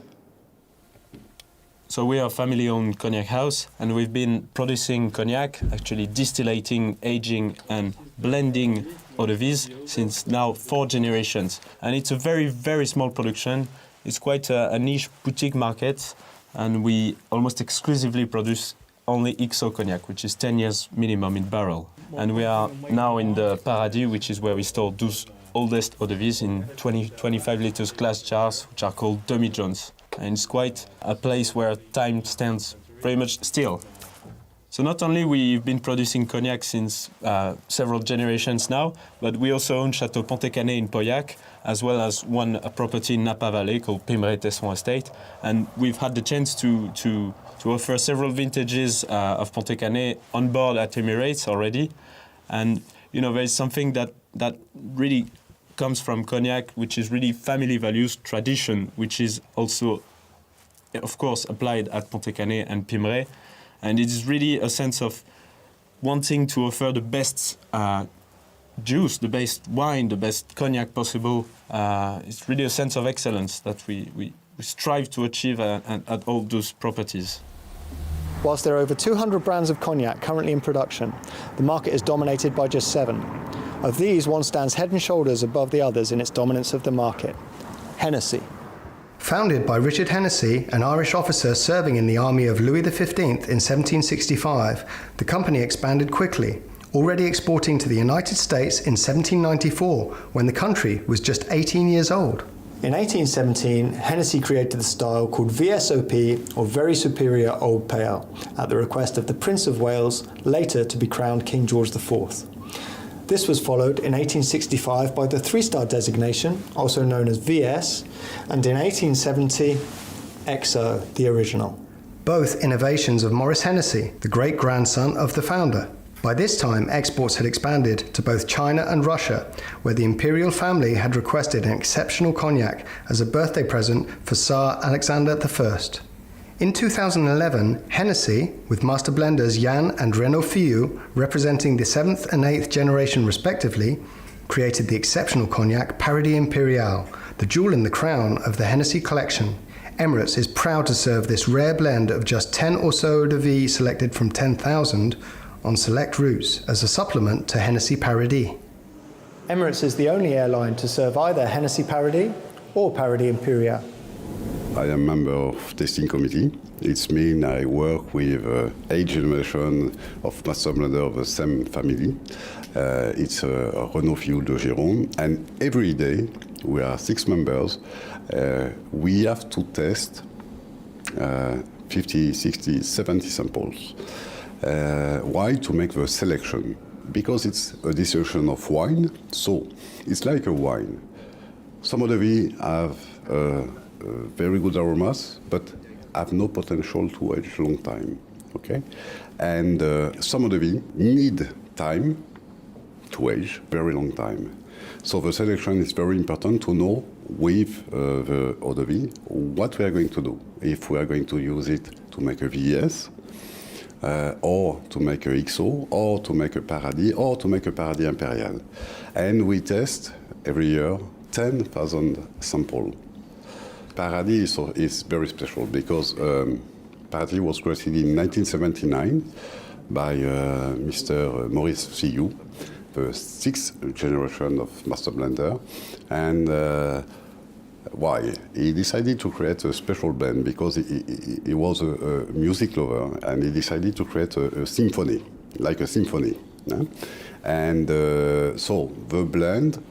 So we are a family-owned cognac house, and we've been producing cognac, actually distillating, aging, and blending eau de vie since now 4 generations. And it's a very, very small production. It's quite a niche boutique market, and we almost exclusively produce only XO cognac, which is 10 years minimum in barrel. And we are now in the Paradis, which is where we store those oldest eau de vie in 25 liters glass jars, which are called demi-johns. And it's quite a place where time stands very much still. So not only we've been producing cognac since several generations now, but we also own Château Pontet-Canet in Pauillac, as well as a property in Napa Valley called Pimret Tesseron Estate. And we've had the chance to offer several vintages of Pontet-Canet on board at Emirates already. And there's something that really comes from cognac, which is really family values, tradition, which is also, of course, applied at Pontet-Canet and Pimret. And it is really a sense of wanting to offer the best juice, the best wine, the best cognac possible. It's really a sense of excellence that we strive to achieve at all those properties.
Whilst there are over 200 brands of cognac currently in production, the market is dominated by just 7. Of these, one stands head and shoulders above the others in its dominance of the market: Hennessy. Founded by Richard Hennessy, an Irish officer serving in the army of Louis XV in 1765, the company expanded quickly, already exporting to the United States in 1794, when the country was just 18 years old. In 1817, Hennessy created the style called VSOP, or Very Superior Old Pale, at the request of the Prince of Wales, later to be crowned King George IV. This was followed in 1865 by the 3-star designation, also known as VS, and in 1870, XO, the original. Both innovations of Maurice Hennessy, the great-grandson of the founder. By this time, exports had expanded to both China and Russia, where the imperial family had requested an exceptional cognac as a birthday present for Tsar Alexander I. In 2011, Hennessy, with master blenders Jan and Renaud Fillou, representing the 7th and 8th generation respectively, created the exceptional cognac Paradis Impérial, the jewel in the crown of the Hennessy collection. Emirates is proud to serve this rare blend of just 10 or so eau de vie selected from 10,000 on select routes as a supplement to Hennessy Paradis. Emirates is the only airline to serve either Hennessy Paradis or Paradis Impérial.
I am a member of tasting committee. It means I work with 8 generations of master blender of the same family. It's Renaud Fillou de Gironde, and every day we are 6 members. We have to test 50, 60, 70 samples. Why? To make the selection. Because it's a distillation of wine, so it's like a wine. Some of them have very good aromas, but have no potential to age long time, okay? And some of them need time to age, very long time. So the selection is very important to know with the eau de vie what we are going to do. If we are going to use it to make a VS, or to make a XO, or to make a Paradis, or to make a Paradis Imperial. And we test every year 10,000 samples. Paradis is very special because Paradis was created in 1979 by Mr. Maurice Fillou, the sixth generation of master blender. And why? He decided to create a special blend because he was a music lover, and he decided to create a symphony, like a symphony. Yeah? And so the blend,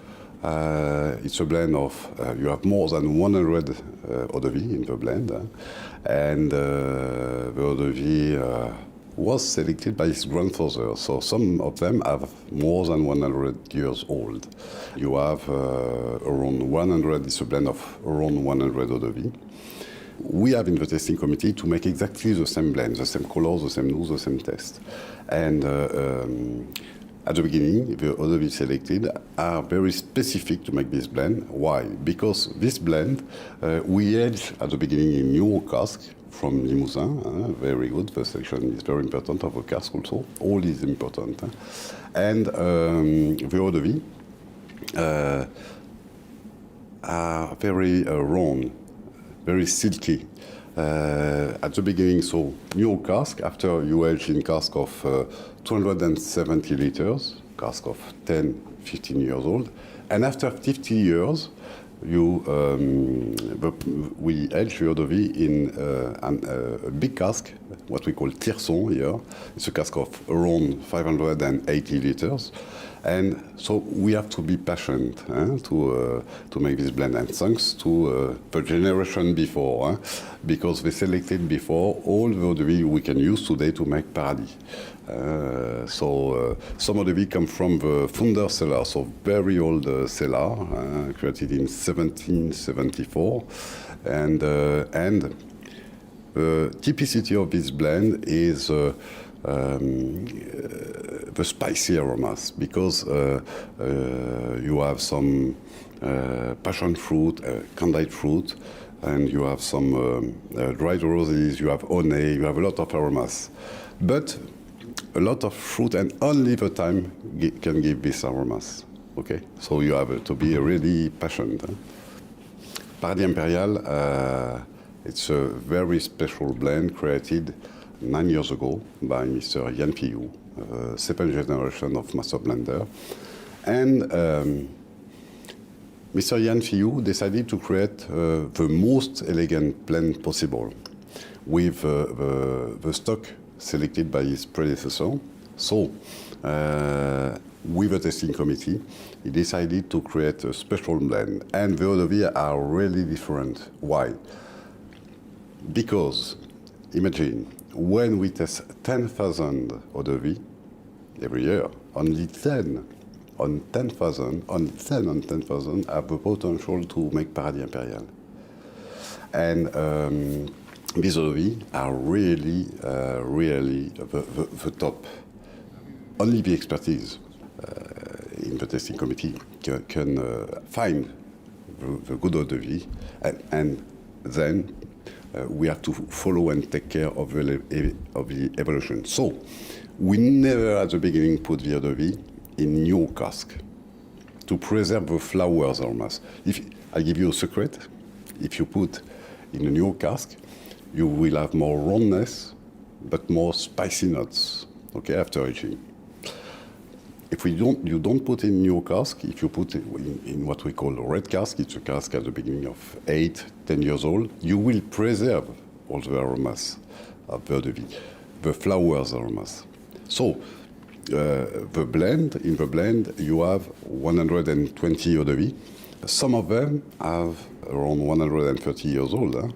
it's a blend of, you have more than 100 eau de vie in the blend, and the eau de vie was selected by his grandfather, so some of them have more than 100 years old. You have around 100, it's a blend of around 100 eau de vie. We have in the testing committee to make exactly the same blend, the same colors, the same nose, the same taste. And at the beginning, the eau de vie selected are very specific to make this blend. Why? Because this blend, we age at the beginning in new cask from Limousin, very good. The selection is very important of the cask also. All is important. And the eau de vie are very round, very silky. At the beginning, so new cask, after you age in cask of 270 liters, cask of 10, 15 years old, and after 50 years, we age eau de vie in a big cask, what we call tierçon here. It's a cask of around 580 liters. And so we have to be patient to make this blend. And thanks to the generation before, because they selected before all the eau de vie we can use today to make Paradis. So some eau de vie come from the founder cellar, so very old cellar, created in 1774. And the typicity of this blend is the spicy aromas, because you have some passion fruit, candied fruit, and you have some dried roses, you have honey, you have a lot of aromas. But a lot of fruit, and only the time can give these aromas. Okay, so you have to be really patient. Paradis Imperial, it's a very special blend created 9 years ago by Mr. Yann Fillou, second generation of master blender. And Mr. Yann Fillou decided to create the most elegant blend possible with the stock selected by his predecessor. So, with the testing committee, he decided to create a special blend. And the eau de vie are really different. Why? Because, imagine, when we test 10,000 eau de vie every year, only 10 on 10,000, only 10 on 10,000 have the potential to make Paradis Imperial. And these eau de vie are really, really the top. Only the expertise in the testing committee can find the good eau de vie, and then we have to follow and take care of the evolution. So, we never at the beginning put the eau de vie in new cask to preserve the flowers aromas. If I give you a secret, if you put in a new cask, you will have more roundness, but more spicy notes. Okay, after aging. If you don't put in new cask, if you put it in what we call a red cask, it's a cask at the beginning of 8, 10 years old, you will preserve all the aromas of the eau de vie, the flowers aromas. So, in the blend, you have 120 eau de vie. Some of them have around 130 years old.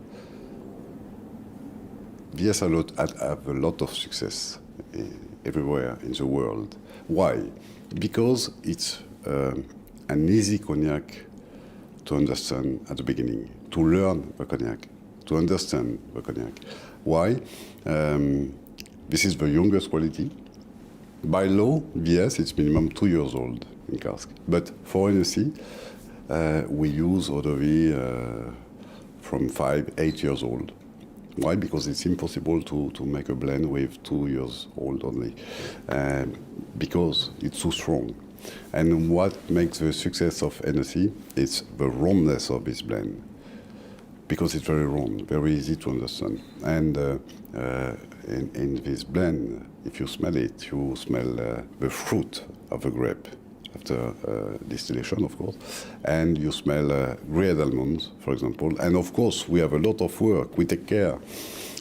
Yes, have a lot of success everywhere in the world. Why? Because it's an easy cognac to understand at the beginning, to learn the cognac, to understand the cognac. Why? This is the youngest quality. By law, yes, it's minimum 2 years old in cask. But for NSC, we use eau de vie from 5, 8 years old. Why? Because it's impossible to make a blend with 2 years old only, because it's too strong. And what makes the success of Hennessy is the roundness of this blend, because it's very round, very easy to understand. And in this blend, if you smell it, you smell the fruit of the grape after distillation, of course, and you smell grilled almonds, for example. And of course, we have a lot of work. We take care,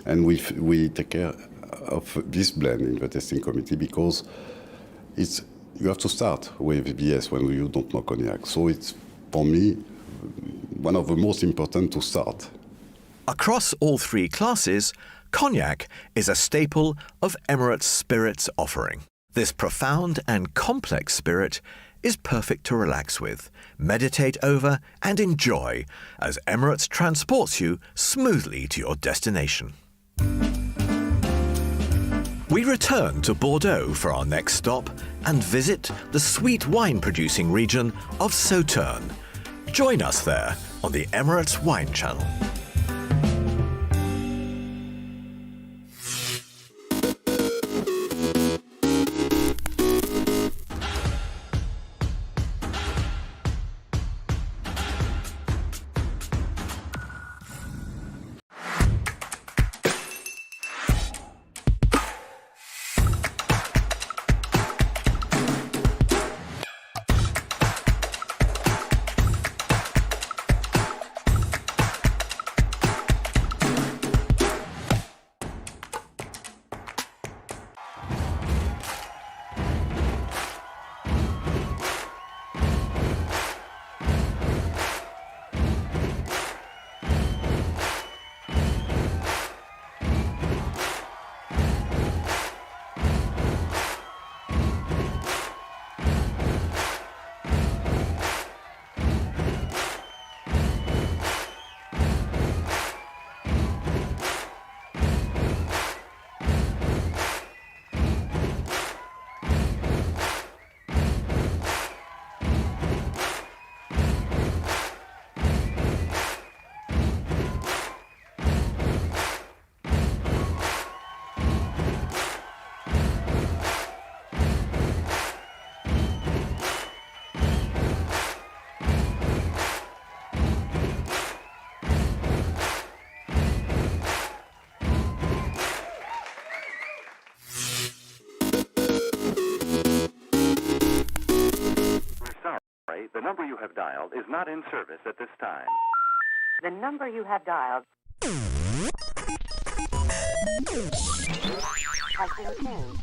and we take care of this blend in the tasting committee, because you have to start with BS when you don't know cognac. So it's, for me, one of the most important to start.
Across all three classes, cognac is a staple of Emirates Spirits' offering. This profound and complex spirit is perfect to relax with, meditate over and enjoy as Emirates transports you smoothly to your destination. We return to Bordeaux for our next stop and visit the sweet wine producing region of Sauternes. Join us there on the Emirates Wine Channel.
The number you have dialed is not in service at this time.
The number you have dialed has been changed.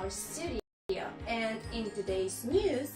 our studio. And in today's news...